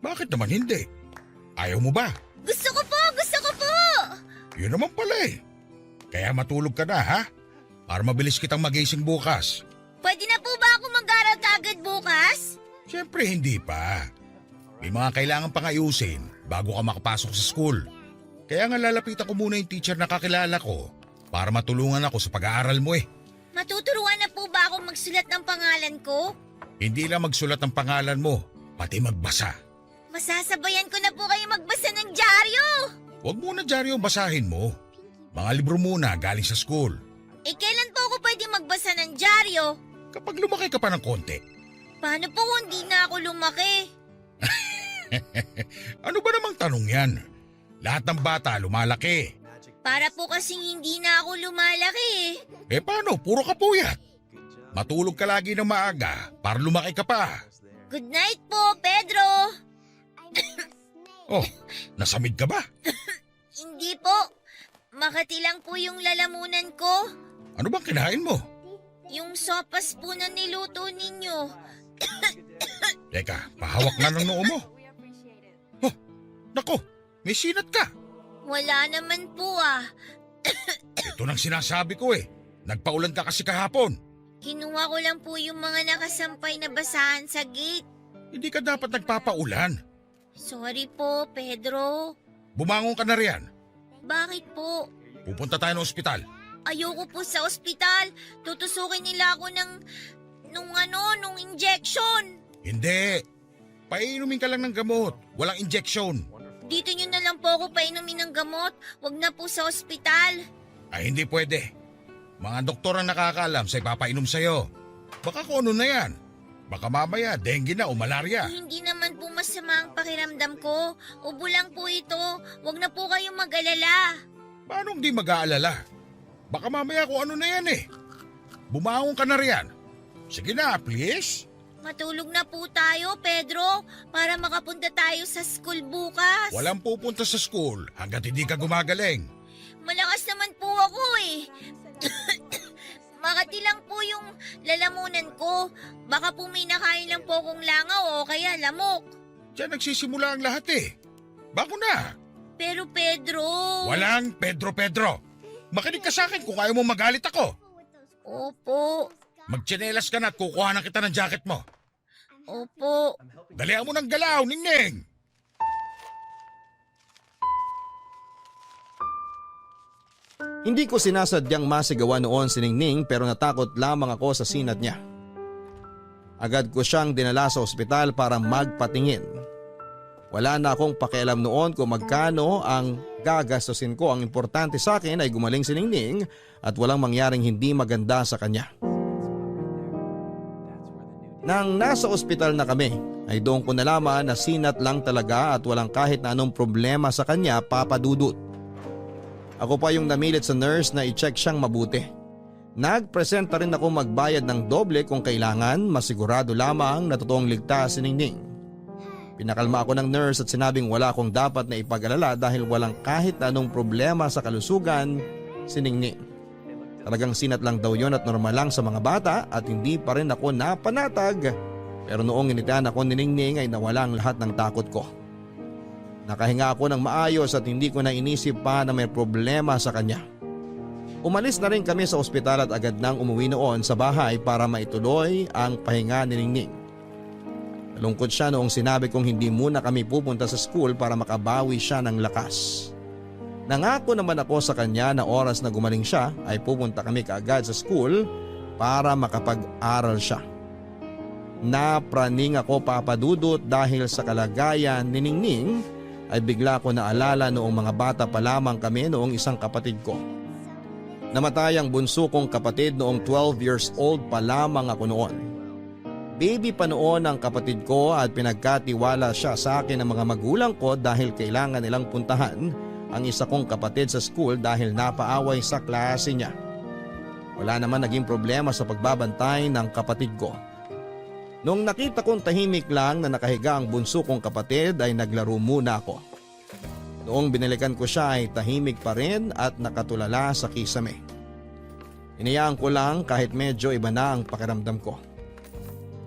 Bakit naman hindi? Ayaw mo ba? Gusto ko po! Gusto ko po! Yun naman pala eh. Kaya matulog ka na ha? Para mabilis kitang magising bukas. Pwede na po ba ako mag-aral kagad bukas? Siyempre hindi pa. May mga kailangan pang ayusin bago ka makapasok sa school. Kaya nga lalapitan ko muna yung teacher na kakilala ko para matulungan ako sa pag-aaral mo eh. Matuturuan na po ba akong magsulat ng pangalan ko? Hindi lang magsulat ng pangalan mo, pati magbasa. Masasabayan ko na po kayo magbasa ng dyaryo! Huwag muna dyaryo ang basahin mo. Mga libro muna galing sa school. Eh kailan po ako pwede magbasa ng dyaryo? Kapag lumaki ka pa ng konti. Paano po kung di na ako lumaki? Ano ba namang tanong yan? Lahat ng bata lumalaki. Para po kasing hindi na ako lumalaki eh. Eh paano? Puro ka puyat. Matulog ka lagi ng maaga para lumaki ka pa. Good night po, Pedro! Oh, nasamid ka ba? Hindi po. Makati lang po yung lalamunan ko. Ano bang kinain mo? Yung sopas po na niluto ninyo. Teka, pahawak na ng noo mo. Oh, nako, may sinat ka. Wala naman po ah. Ito nang sinasabi ko eh. Nagpaulan ka kasi kahapon. Kinuha ko lang po yung mga nakasampay na basahan sa gate. Hindi ka dapat nagpapaulan. Sorry po, Pedro. Bumangon ka na riyan. Bakit po? Pupunta tayo ng ospital. Ayoko po sa ospital. Tutusukin nila ako nung injection. Hindi. Painumin ka lang ng gamot. Walang injection. Dito nyo na lang po ako painumin ng gamot. Wag na po sa ospital. Ay hindi pwede. Mga doktor ang nakakaalam sa ipapainom sa'yo. Baka kung ano na yan. Baka mamaya dengue na o malaria. Hindi naman po masama ang pakiramdam ko. Ubo lang po ito. Wag na po kayong mag-alala. Paano hindi mag-aalala? Baka mamaya kung ano na yan eh. Bumangon ka na riyan. Sige na, please. Matulog na po tayo, Pedro, para makapunta tayo sa school bukas. Walang pupunta sa school hanggat hindi ka gumagaling. Malakas naman po ako eh. Makati lang po yung lalamunan ko. Baka po may nakain lang po akong langaw o kaya lamok. Diyan nagsisimula ang lahat eh. Bako na. Pero Pedro... Walang Pedro. Makinig ka sa akin kung ayaw mo magalit ako. Opo. Magtsinelas ka na at kukuha na kita ng jacket mo. Opo. Dalihan mo ng galaw, Ningning. Hindi ko sinasadyang masigawan noon si Ningning pero natakot lamang ako sa sinat niya. Agad ko siyang dinala sa ospital para magpatingin. Wala na akong pakialam noon kung magkano ang gagastusin ko. Ang importante sa akin ay gumaling si Ningning at walang mangyaring hindi maganda sa kanya. Nang nasa ospital na kami ay doon ko nalaman na sinat lang talaga at walang kahit na anong problema sa kanya, Papa Dudut. Ako pa yung namilit sa nurse na i-check siyang mabuti. Nagpresenta rin ako magbayad ng doble kung kailangan, masigurado lamang na totoong ligtas si Ningning. Pinakalma ako ng nurse at sinabing wala akong dapat na ipag-alala dahil walang kahit na anong problema sa kalusugan si Ningning. Talagang sinat lang daw yon at normal lang sa mga bata at hindi pa rin ako napanatag. Pero noong initian ako ni Ningning ay nawala ang lahat ng takot ko. Nakahinga ako ng maayos at hindi ko na inisip pa na may problema sa kanya. Umalis na rin kami sa ospital at agad nang umuwi noon sa bahay para maituloy ang pahinga ni Ningning. Nalungkot siya noong sinabi kong hindi muna kami pupunta sa school para makabawi siya ng lakas. Nangako naman ako sa kanya na oras na gumaling siya ay pupunta kami kaagad sa school para makapag-aral siya. Napraning ako, Papa Dudut, dahil sa kalagayan ni Ningning ay bigla ko naalala noong mga bata pa lamang kami noong isang kapatid ko. Namatay ang bunso kong kapatid noong 12 years old pa lamang ako noon. Baby pa noon ang kapatid ko at pinagkatiwala siya sa akin ng mga magulang ko dahil kailangan nilang puntahan ang isa kong kapatid sa school dahil napaaway sa klase niya. Wala naman naging problema sa pagbabantay ng kapatid ko. Noong nakita kong tahimik lang na nakahiga ang bunso kong kapatid ay naglaro muna ako. Noong binalikan ko siya ay tahimik pa rin at nakatulala sa kisame. Inayaan ko lang kahit medyo iba na ang pakiramdam ko.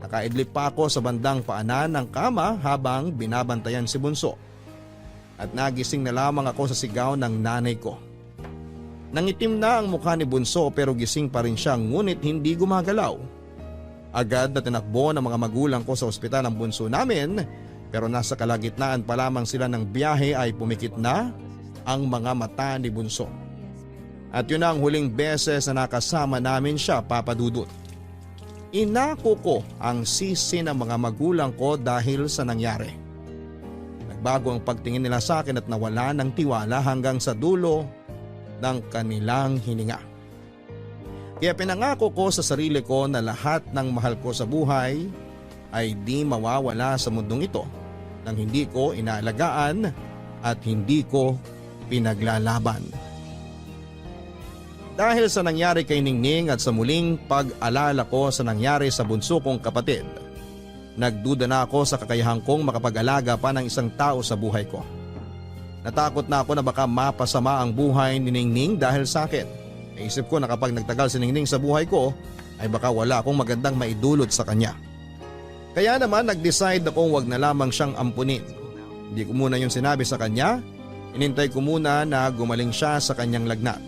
Nakaidlip pa ako sa bandang paanan ng kama habang binabantayan si bunso. At nagising na lamang ako sa sigaw ng nanay ko. Nangitim na ang mukha ni bunso pero gising pa rin siya ngunit hindi gumagalaw. Agad na tinakbo ng mga magulang ko sa ospital ang bunso namin pero nasa kalagitnaan pa lamang sila ng biyahe ay pumikit na ang mga mata ni bunso. At yun ang huling beses na nakasama namin siya, Papa Dudut. Inako ko ang sisi ng mga magulang ko dahil sa nangyari. Bago ang pagtingin nila sa akin at nawala ng tiwala hanggang sa dulo ng kanilang hininga. Kaya pinangako ko sa sarili ko na lahat ng mahal ko sa buhay ay di mawawala sa mundong ito nang hindi ko inaalagaan at hindi ko pinaglalaban. Dahil sa nangyari kay Ningning at sa muling pag-alala ko sa nangyari sa bunso kong kapatid, nagduda na ako sa kakayahan kong makapag-alaga pa ng isang tao sa buhay ko. Natakot na ako na baka mapasama ang buhay ni Ningning dahil sa akin. Naisip ko na kapag nagtagal si Ningning sa buhay ko ay baka wala akong magandang maidulot sa kanya. Kaya naman nag-decide akong wag na lamang siyang ampunin. Hindi ko muna yung sinabi sa kanya, inintay ko muna na gumaling siya sa kanyang lagnat.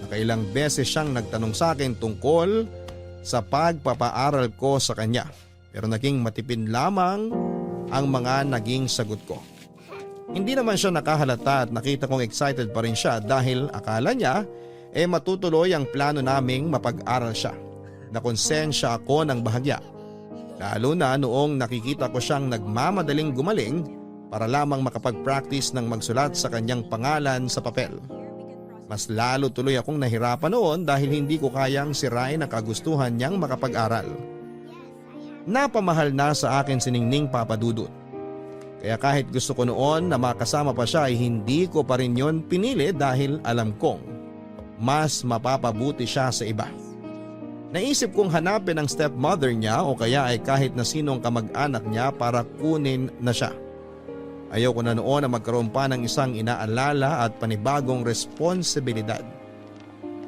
Nakailang beses siyang nagtanong sa akin tungkol sa pagpapaaral ko sa kanya. Pero naging matipid lamang ang mga naging sagot ko. Hindi naman siya nakahalata at nakita kong excited pa rin siya dahil akala niya matutuloy ang plano naming mapag-aral siya. Nakonsensya ako ng bahagya. Lalo na noong nakikita ko siyang nagmamadaling gumaling para lamang makapag-practice ng magsulat sa kanyang pangalan sa papel. Mas lalo tuloy akong nahirapan noon dahil hindi ko kayang sirain ang kagustuhan niyang makapag-aral. Napamahal na sa akin si Ningning, Papa Dudut. Kaya kahit gusto ko noon na makasama pa siya ay hindi ko pa rin yon pinili dahil alam kong mas mapapabuti siya sa iba. Naisip kong hanapin ang stepmother niya o kaya ay kahit na sinong kamag-anak niya para kunin na siya. Ayoko na noon na magkaroon pa ng isang inaalala at panibagong responsibilidad.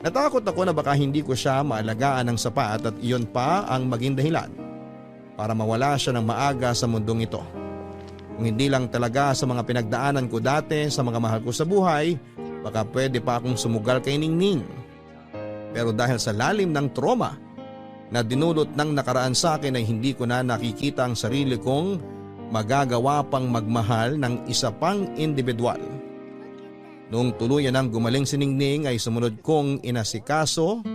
Natakot ako na baka hindi ko siya maalagaan ng sapat at iyon pa ang maging dahilan para mawala siya ng maaga sa mundong ito. Kung hindi lang talaga sa mga pinagdaanan ko dati sa mga mahal ko sa buhay, baka pwede pa akong sumugal kay Ningning. Pero dahil sa lalim ng trauma na dinulot ng nakaraan sa akin ay hindi ko na nakikita ang sarili kong magagawa pang magmahal ng isa pang individual. Nung tuluyan ng gumaling si Ningning ay sumunod kong inasikaso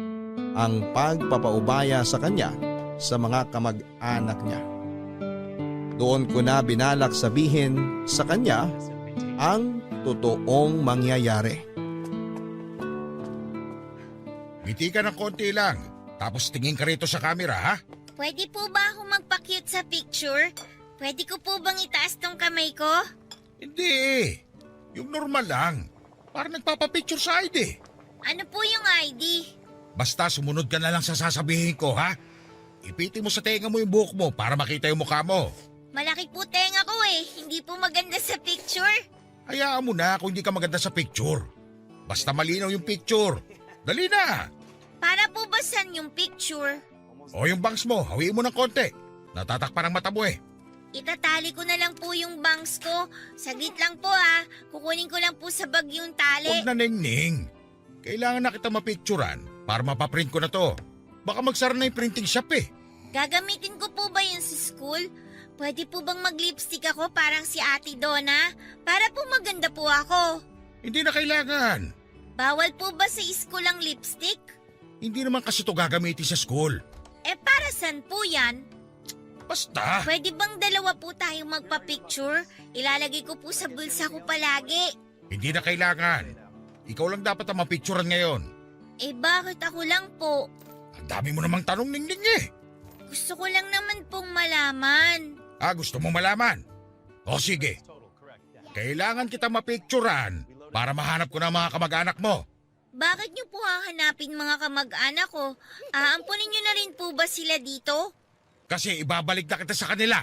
ang pagpapaubaya sa kanya sa mga kamag-anak niya. Doon ko na binalak sabihin sa kanya ang totoong mangyayari. Ngiti ka ng konti lang, tapos tingin ka rito sa camera ha? Pwede po ba ako magpa-cute sa picture? Pwede ko po bang itaas tong kamay ko? Hindi, yung normal lang. Para nagpapapicture sa ID. Ano po yung ID? Basta sumunod ka na lang sa sasabihin ko ha? Ipitin mo sa tenga mo yung buhok mo para makita yung mukha mo. Malaki po tenga ko eh. Hindi po maganda sa picture. Hayaan mo na kung hindi ka maganda sa picture. Basta malinaw yung picture. Dali na! Para po ba saan yung picture? O yung bangs mo, hawiin mo ng konti. Natatakpan ang mata mo eh. Itatali ko na lang po yung bangs ko. Saglit lang po ha. Kukunin ko lang po sa bag yung tali. Huwag na, Ningning. Kailangan na kita mapicturan para mapaprint ko na to. Baka magsara na yung printing shop eh. Gagamitin ko po ba yun sa school? Pwede po bang mag-lipstick ako parang si Ate Donna? Para po maganda po ako. Hindi na kailangan. Bawal po ba sa school ang lipstick? Hindi naman kasi to gagamitin sa school. Eh para saan po yan? Basta. Pwede bang dalawa po tayong magpa-picture? Ilalagay ko po sa bulsa ko palagi. Hindi na kailangan. Ikaw lang dapat ang mapicturan ngayon. Eh bakit ako lang po? Ang dami mo namang tanong, Ningning eh. Gusto ko lang naman pong malaman. Gusto mo malaman? O sige. Kailangan kita mapicturan para mahanap ko na mga kamag-anak mo. Bakit niyo po hahanapin mga kamag-anak ko? Aampunin niyo na rin po ba sila dito? Kasi ibabalik na kita sa kanila.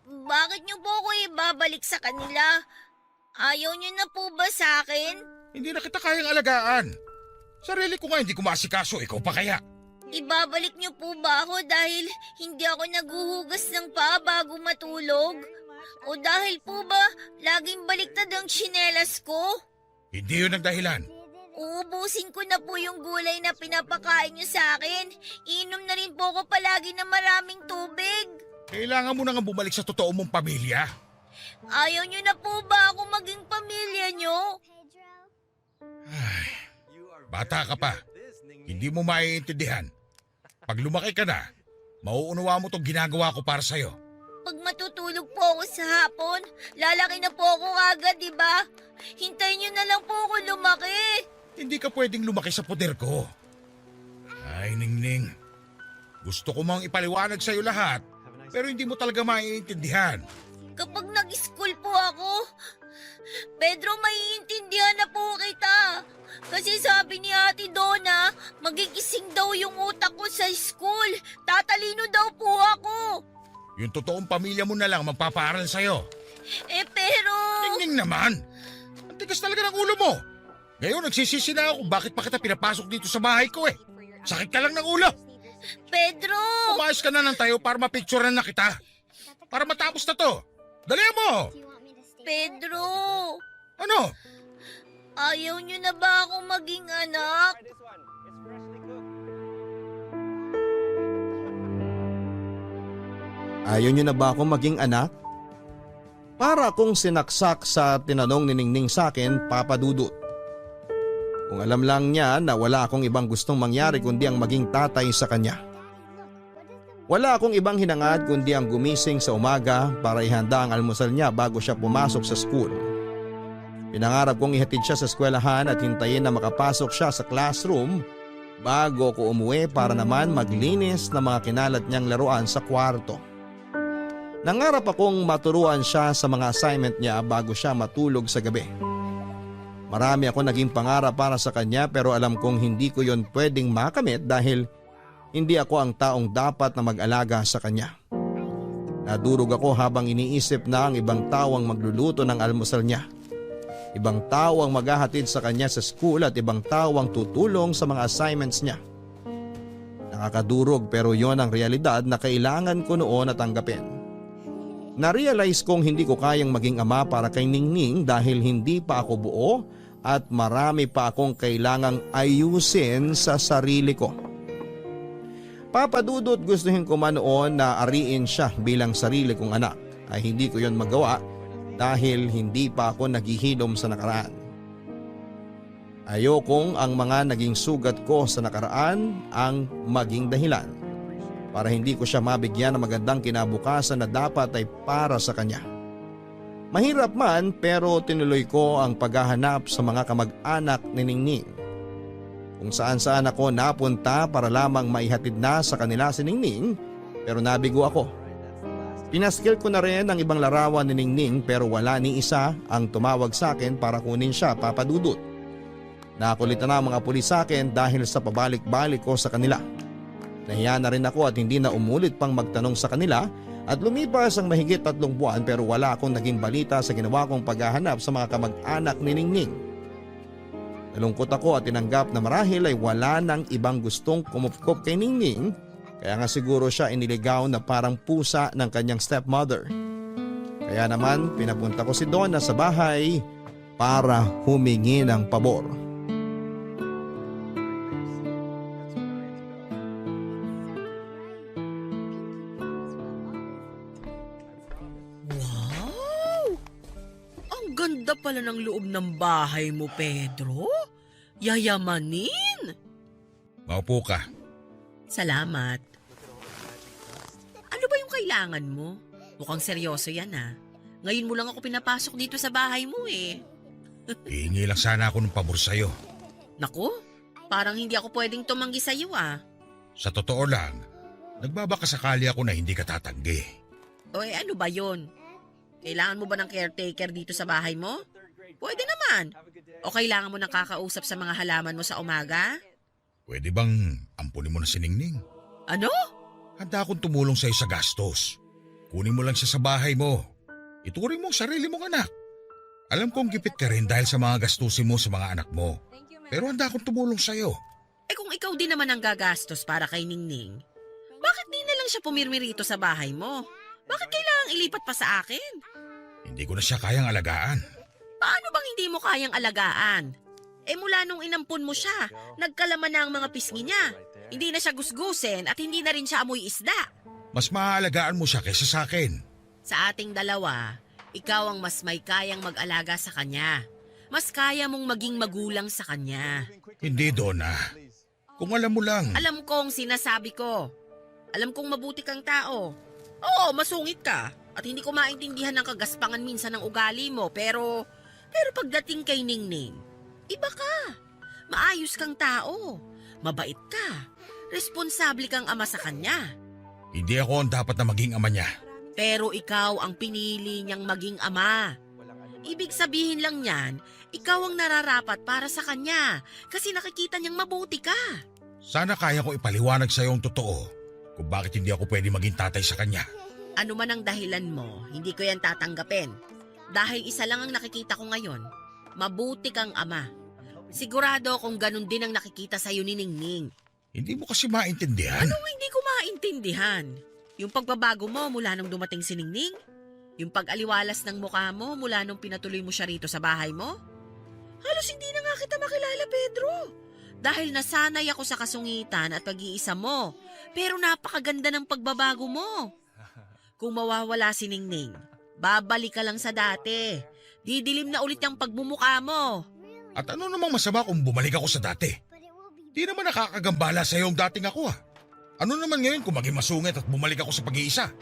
Bakit niyo po ako ibabalik sa kanila? Ayaw niyo na po ba sa akin? Hindi na kita kayang alagaan. Sarili ko nga hindi ko maasikaso, ikaw pa kaya? Ibabalik niyo po ba ako dahil hindi ako naguhugas ng paa bago matulog? O dahil po ba laging baliktad ang tsinelas ko? Hindi yun ang dahilan. Uubusin ko na po yung gulay na pinapakain niyo sa akin. Inom na rin po ako palagi ng maraming tubig. Kailangan mo na nga bumalik sa totoo mong pamilya. Ayaw niyo na po ba ako maging pamilya niyo? Ay, bata ka pa. Hindi mo maiintindihan. Pag lumaki ka na, mauunawa mo itong ginagawa ko para sa'yo. Pag matutulog po ako sa hapon, lalaki na po ako agad, di ba? Hintayin niyo na lang po ako lumaki. Hindi ka pwedeng lumaki sa poder ko. Ay, Ningning. Gusto ko mang ipaliwanag sa'yo lahat, pero hindi mo talaga maiintindihan. Kapag nag-school po ako, Pedro, maiintindihan na po kita. Kasi sabi ni Ate Donna, magigising daw yung utak ko sa school. Tatalino daw po ako. Yung totoong pamilya mo na lang magpapaaral sa'yo. Eh pero... Ningning naman! Ang tigas talaga ng ulo mo. Ngayon nagsisisi na ako bakit pa kita pinapasok dito sa bahay ko eh. Sakit ka lang ng ulo. Pedro! Umayos ka na ng tayo para mapicturean na kita. Para matapos na to. Dali mo! Pedro! Ano? Ayaw niyo na ba ako maging anak? Ayaw niyo na ba akong maging anak? Para akong sinaksak sa tinanong ni Ningning sa akin, Papa Dudut. Kung alam lang niya na wala akong ibang gustong mangyari kundi ang maging tatay sa kanya. Wala akong ibang hinangad kundi ang gumising sa umaga para ihanda ang almusal niya bago siya pumasok sa school. Pinangarap kong ihatid siya sa eskwelahan at hintayin na makapasok siya sa classroom bago ko umuwi para naman maglinis ng mga kinalat niyang laruan sa kwarto. Nangarap akong maturuan siya sa mga assignment niya bago siya matulog sa gabi. Marami ako naging pangarap para sa kanya pero alam kong hindi ko yon pwedeng makamit dahil hindi ako ang taong dapat na mag-alaga sa kanya. Nadurog ako habang iniisip na ang ibang tao ang magluluto ng almusal niya. Ibang tao ang maghahatid sa kanya sa school at ibang tao ang tutulong sa mga assignments niya. Nakakadurog pero yon ang realidad na kailangan ko noon na tanggapin. Na-realize kong hindi ko kayang maging ama para kay Ningning dahil hindi pa ako buo at marami pa akong kailangang ayusin sa sarili ko. Papa Dudut, gustuhin ko man noon na ariin siya bilang sarili kong anak ay hindi ko yon magawa dahil hindi pa ako naghihilom sa nakaraan. Ayokong ang mga naging sugat ko sa nakaraan ang maging dahilan para hindi ko siya mabigyan ng magandang kinabukasan na dapat ay para sa kanya. Mahirap man pero tinuloy ko ang paghahanap sa mga kamag-anak ni Ningning. Kung saan ako napunta para lamang maihatid na sa kanila si Ningning pero nabigo ako. Pinaskil ko na rin ang ibang larawan ni Ningning pero wala ni isa ang tumawag sa akin para kunin siya, Papa Dudut. Nakulitan na ang mga pulis sa akin dahil sa pabalik-balik ko sa kanila. Nahiya na rin ako at hindi na umulit pang magtanong sa kanila at lumipas ang mahigit 3 buwan pero wala akong naging balita sa ginawa kong paghahanap sa mga kamag-anak ni Ningning. Nalungkot ako at tinanggap na marahil ay wala nang ibang gustong kumupkop kay Ningning kaya nga siguro siya iniligaw na parang pusa ng kanyang stepmother. Kaya naman pinapunta ko si Donna sa bahay para humingi ng pabor. Wow! Ang ganda pala ng loob ng bahay mo, Pedro. Yayamanin. Maupo ka. Salamat. Ano ba yung kailangan mo? Mukhang seryoso yan ah. Ngayon mo lang ako pinapasok dito sa bahay mo eh. Hihingi lang sana ako ng pabor sa'yo. Naku, parang hindi ako pwedeng tumanggi sa'yo ah. Sa totoo lang, nagbabakasakali ako na hindi ka tatanggi. O ano ba yon? Kailangan mo ba ng caretaker dito sa bahay mo? Pwede naman. O kailangan mo ng kakausap sa mga halaman mo sa umaga? Pwede bang ampunin mo na si Ningning? Ano? Handa akong tumulong sa'yo sa gastos. Kunin mo lang siya sa bahay mo. Ituring mo ang sarili mong anak. Alam kong gipit ka rin dahil sa mga gastusin mo sa mga anak mo. Pero handa akong tumulong sa'yo. Eh kung ikaw din naman ang gagastos para kay Ningning, bakit di na lang siya pumirmi rito sa bahay mo? Bakit kailangang ilipat pa sa akin? Hindi ko na siya kayang alagaan. Paano bang hindi mo kayang alagaan? Eh mula nung inampun mo siya, nagkalaman na ang mga pisngi niya. Hindi na siya gusgusin at hindi na rin siya amoy isda. Mas maaalagaan mo siya kaysa sa akin. Sa ating dalawa, ikaw ang mas may kayang mag-alaga sa kanya. Mas kaya mong maging magulang sa kanya. Hindi, Donna. Kung alam mo lang. Alam kong sinasabi ko. Alam kong mabuti kang tao. Oo, masungit ka. At hindi ko maintindihan ng kagaspangan minsan ng ugali mo. Pero pagdating kay Ningning, iba ka. Maayos kang tao. Mabait ka. Responsable kang ama sa kanya. Hindi ako ang dapat na maging ama niya. Pero ikaw ang pinili niyang maging ama. Ibig sabihin lang niyan, ikaw ang nararapat para sa kanya kasi nakikita niyang mabuti ka. Sana kaya ko ipaliwanag sa iyo ang totoo kung bakit hindi ako pwede maging tatay sa kanya. Ano man ang dahilan mo, hindi ko yan tatanggapin. Dahil isa lang ang nakikita ko ngayon, mabuti kang ama. Sigurado kung ganun din ang nakikita sa iyo ni Ningning. Hindi mo kasi maintindihan. Anong hindi ko maintindihan? Yung pagbabago mo mula nung dumating si Ningning? Yung pag-aliwalas ng mukha mo mula nung pinatuloy mo siya rito sa bahay mo? Halos hindi na nga kita makilala, Pedro. Dahil nasanay ako sa kasungitan at pag-iisa mo. Pero napakaganda ng pagbabago mo. Kung mawawala si Ningning, babalik ka lang sa dati. Didilim na ulit ang pagmumukha mo. At ano namang masama kung bumalik ako sa dati? Di naman nakakagambala sa iyo ang dating ako ah. Ano naman ngayon kung maging masungit at bumalik ako sa pag-iisa?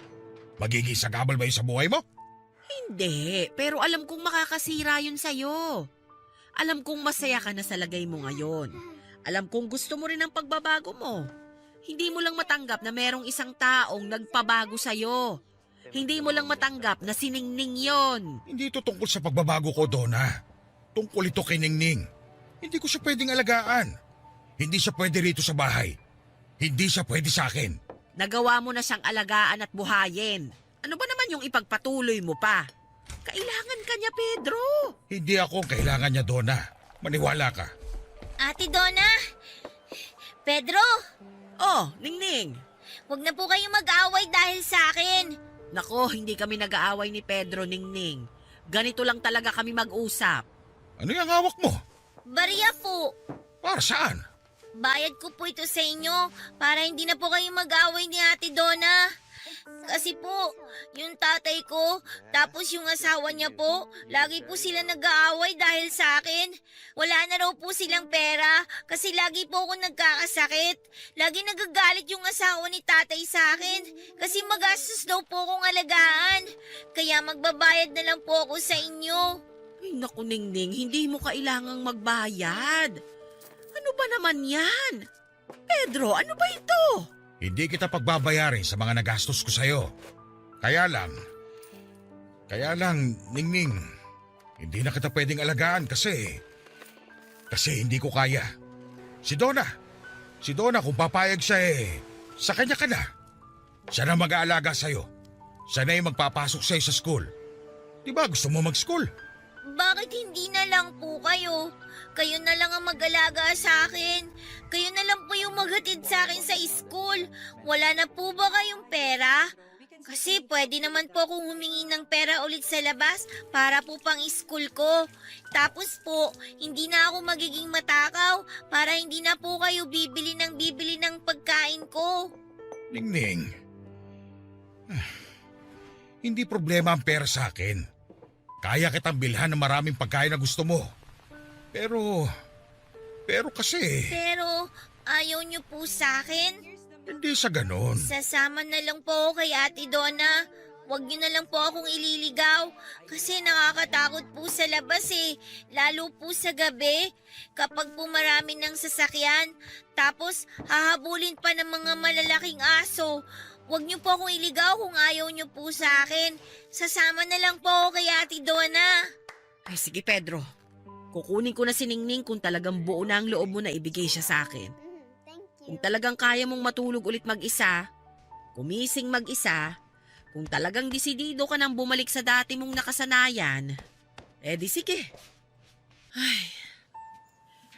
Magiging sagabal ba yun sa buhay mo? Hindi, pero alam kong makakasira yun sa'yo. Alam kong masaya ka na sa lagay mo ngayon. Alam kong gusto mo rin ang pagbabago mo. Hindi mo lang matanggap na merong isang taong nagpabago sa'yo. Hindi mo lang matanggap na si Ningning yon. Hindi ito tungkol sa pagbabago ko, Donna. Tungkol ito kay Ningning. Hindi ko siya pwedeng alagaan. Hindi siya pwede rito sa bahay. Hindi siya pwede sa akin. Nagawa mo na siyang alagaan at buhayin. Ano ba naman yung ipagpatuloy mo pa? Kailangan ka niya, Pedro. Hindi ako kailangan niya, Donna. Maniwala ka. Ate Donna! Pedro! Oh, Ningning. Huwag na po kayong mag-away dahil sa akin. Nako, hindi kami nag-aaway ni Pedro, Ningning. Ganito lang talaga kami mag-usap. Ano yung hawak mo? Bariya po. Para saan? Bayad ko po ito sa inyo para hindi na po kayo mag-away ni Ate Donna. Kasi po, yung tatay ko, tapos yung asawa niya po, lagi po sila nag-aaway dahil sa akin. Wala na raw po silang pera kasi lagi po ako nagkakasakit. Lagi nagagalit yung asawa ni tatay sa akin kasi magastos daw po akong alagaan. Kaya magbabayad na lang po ako sa inyo. Ay naku Ningning, hindi mo kailangang magbayad. Ano ba naman yan? Pedro, ano ba ito? Hindi kita pagbabayarin sa mga nagastos ko sa'yo. Kaya lang, Ningning, hindi na kita pwedeng alagaan kasi hindi ko kaya. Si Donna kung papayag siya sa kanya ka na. Siya na mag-aalaga sa'yo. Siya na yung magpapasok sa'yo sa school. Di ba gusto mo mag-school? Bakit hindi na lang po kayo? Kayo na lang ang mag-alaga sa akin. Kayo na lang po yung maghatid sa akin sa school. Wala na po ba kayong pera? Kasi pwede naman po akong humingi ng pera ulit sa labas para po pang school ko. Tapos po, hindi na ako magiging matakaw para hindi na po kayo bibili ng pagkain ko. Ningning, hindi problema ang pera sa akin. Kaya kitang bilhan ng maraming pagkain na gusto mo. Pero kasi, Pero ayaw niyo po sa akin? hindi sa ganon. Sasama na lang po ako kay Ate Donna. Huwag niyo na lang po akong ililigaw kasi nakakatakot po sa labas lalo po sa gabi kapag po marami ng sasakyan. Tapos hahabulin pa ng mga malalaking aso. Huwag niyo po akong iligaw kung ayaw niyo po sa akin. Sasama na lang po ako kay Ate Donna. Ay sige Pedro, kukunin ko na si Ningning kung talagang buo na ang loob mo na ibigay siya sa akin. Kung talagang kaya mong matulog ulit mag-isa, kumising mag-isa, kung talagang desidido ka nang bumalik sa dati mong nakasanayan, di sige. Ay,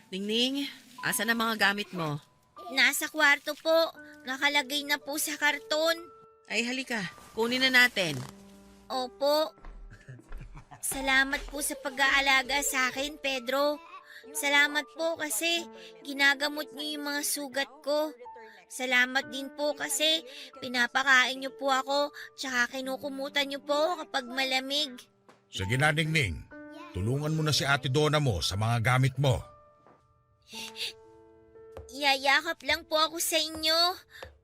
Ningning, asa na mga gamit mo? Nasa kwarto po. Nakalagay na po sa karton. Ay halika, kunin na natin. Opo. Salamat po sa pag-aalaga sa akin, Pedro. Salamat po kasi ginagamot niyo yung mga sugat ko. Salamat din po kasi pinapakain niyo po ako tsaka kinukumutan niyo po kapag malamig. Sige na, Ningning. Tulungan mo na si Ate Donna mo sa mga gamit mo. Yayakap lang po ako sa inyo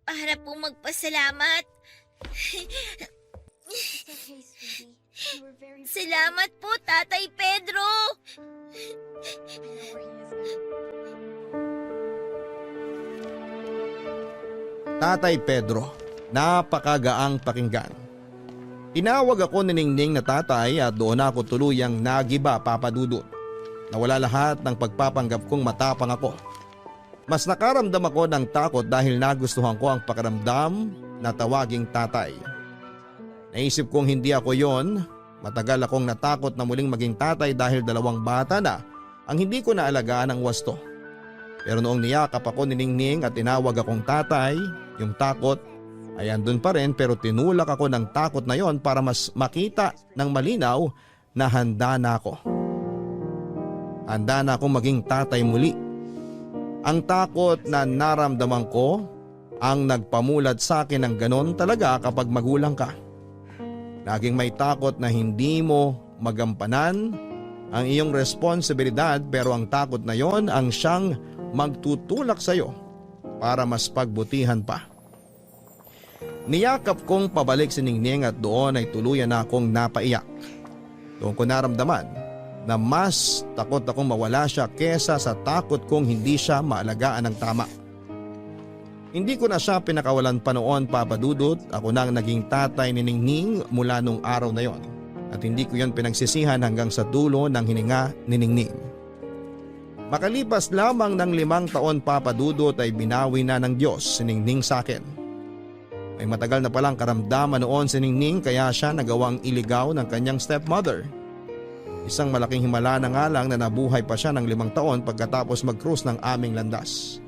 para po magpasalamat. Salamat po, Tatay Pedro. Tatay Pedro, napakagaang pakinggan. Tinawag ako ni Ningning na tatay at doon ako tuluyang nagiba, Papa Dudut. Nawala lahat ng pagpapanggap kong matapang ako. Mas nakaramdam ako ng takot dahil nagustuhan ko ang pakiramdam na tawaging tatay. Naisip kong hindi ako yon. Matagal akong natakot na muling maging tatay dahil 2 bata na ang hindi ko naalagaan ng wasto. Pero noong niyakap ako ni Ningning at tinawag akong tatay, yung takot ay andun pa rin pero tinulak ako ng takot na yon para mas makita ng malinaw na handa na ako. Handa na akong maging tatay muli. Ang takot na naramdaman ko ang nagpamulat sa akin ng ganon talaga kapag magulang ka. Laging may takot na hindi mo magampanan ang iyong responsibilidad pero ang takot na yon ang siyang magtutulak sa iyo para mas pagbutihan pa. Niyakap kong pabalik si Ningning at doon ay tuluyan na akong napaiyak. Doon ko naramdaman na mas takot akong mawala siya kesa sa takot kong hindi siya maalagaan ng tama. Hindi ko na siya pinakawalan pa noon, Papa Dudut. Ako nang naging tatay ni Ningning mula nung araw na yon. At hindi ko yon pinagsisihan hanggang sa dulo ng hininga ni Ningning. Makalipas lamang ng 5 taon, Papa Dudut, ay binawi na ng Diyos si Ningning sa akin. May matagal na palang karamdaman noon si Ningning kaya siya nagawang iligaw ng kanyang stepmother. Isang malaking himala na nga lang na nabuhay pa siya ng 5 taon pagkatapos mag-cruise ng aming landas.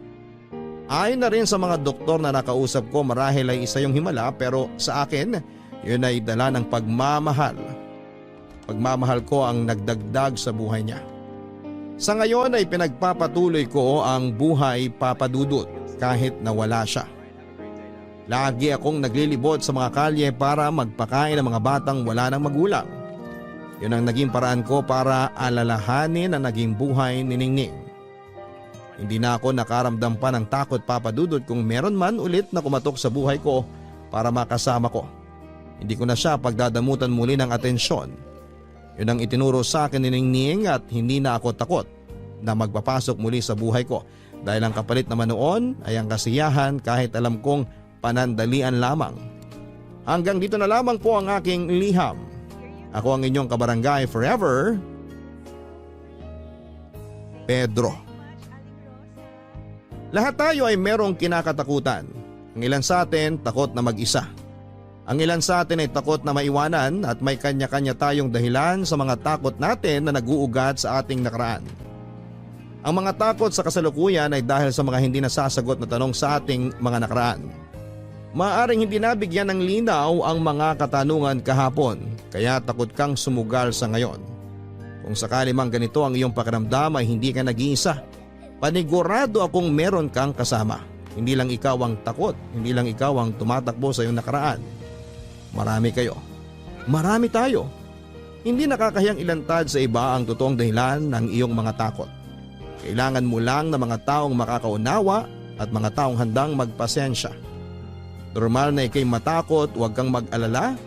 Ayon na rin sa mga doktor na nakausap ko, marahil ay isa yung himala pero sa akin, yun ay dala ng pagmamahal. Pagmamahal ko ang nagdagdag sa buhay niya. Sa ngayon ay pinagpapatuloy ko ang buhay, Papa Dudut, kahit nawala siya. Lagi akong naglilibot sa mga kalye para magpakain ng mga batang wala ng magulang. Yun ang naging paraan ko para alalahanin ang naging buhay ni Ningning. Hindi na ako nakaramdam pa ng takot, Papa Dudut, kung meron man ulit na kumatok sa buhay ko para makasama ko. Hindi ko na siya pagdadamutan muli ng atensyon. Yun ang itinuro sa akin ni Ningning at hindi na ako takot na magpapasok muli sa buhay ko dahil ang kapalit naman noon ay ang kasiyahan kahit alam kong panandalian lamang. Hanggang dito na lamang po ang aking liham. Ako ang inyong kabarangay forever, Pedro. Lahat tayo ay merong kinakatakutan. Ang ilan sa atin takot na mag-isa. Ang ilan sa atin ay takot na maiwanan at may kanya-kanya tayong dahilan sa mga takot natin na nag-uugat sa ating nakaraan. Ang mga takot sa kasalukuyan ay dahil sa mga hindi nasasagot na tanong sa ating mga nakaraan. Maaaring hindi nabigyan ng linaw ang mga katanungan kahapon, kaya takot kang sumugal sa ngayon. Kung sakali mang ganito ang iyong pakiramdam ay hindi ka nag-iisa. Panigurado akong meron kang kasama. Hindi lang ikaw ang takot, hindi lang ikaw ang tumatakbo sa iyong nakaraan. Marami kayo. Marami tayo. Hindi nakakahiyang ilantad sa iba ang totoong dahilan ng iyong mga takot. Kailangan mo lang ng mga taong makakaunawa at mga taong handang magpasensya. Normal na ikay matakot, huwag kang mag-alala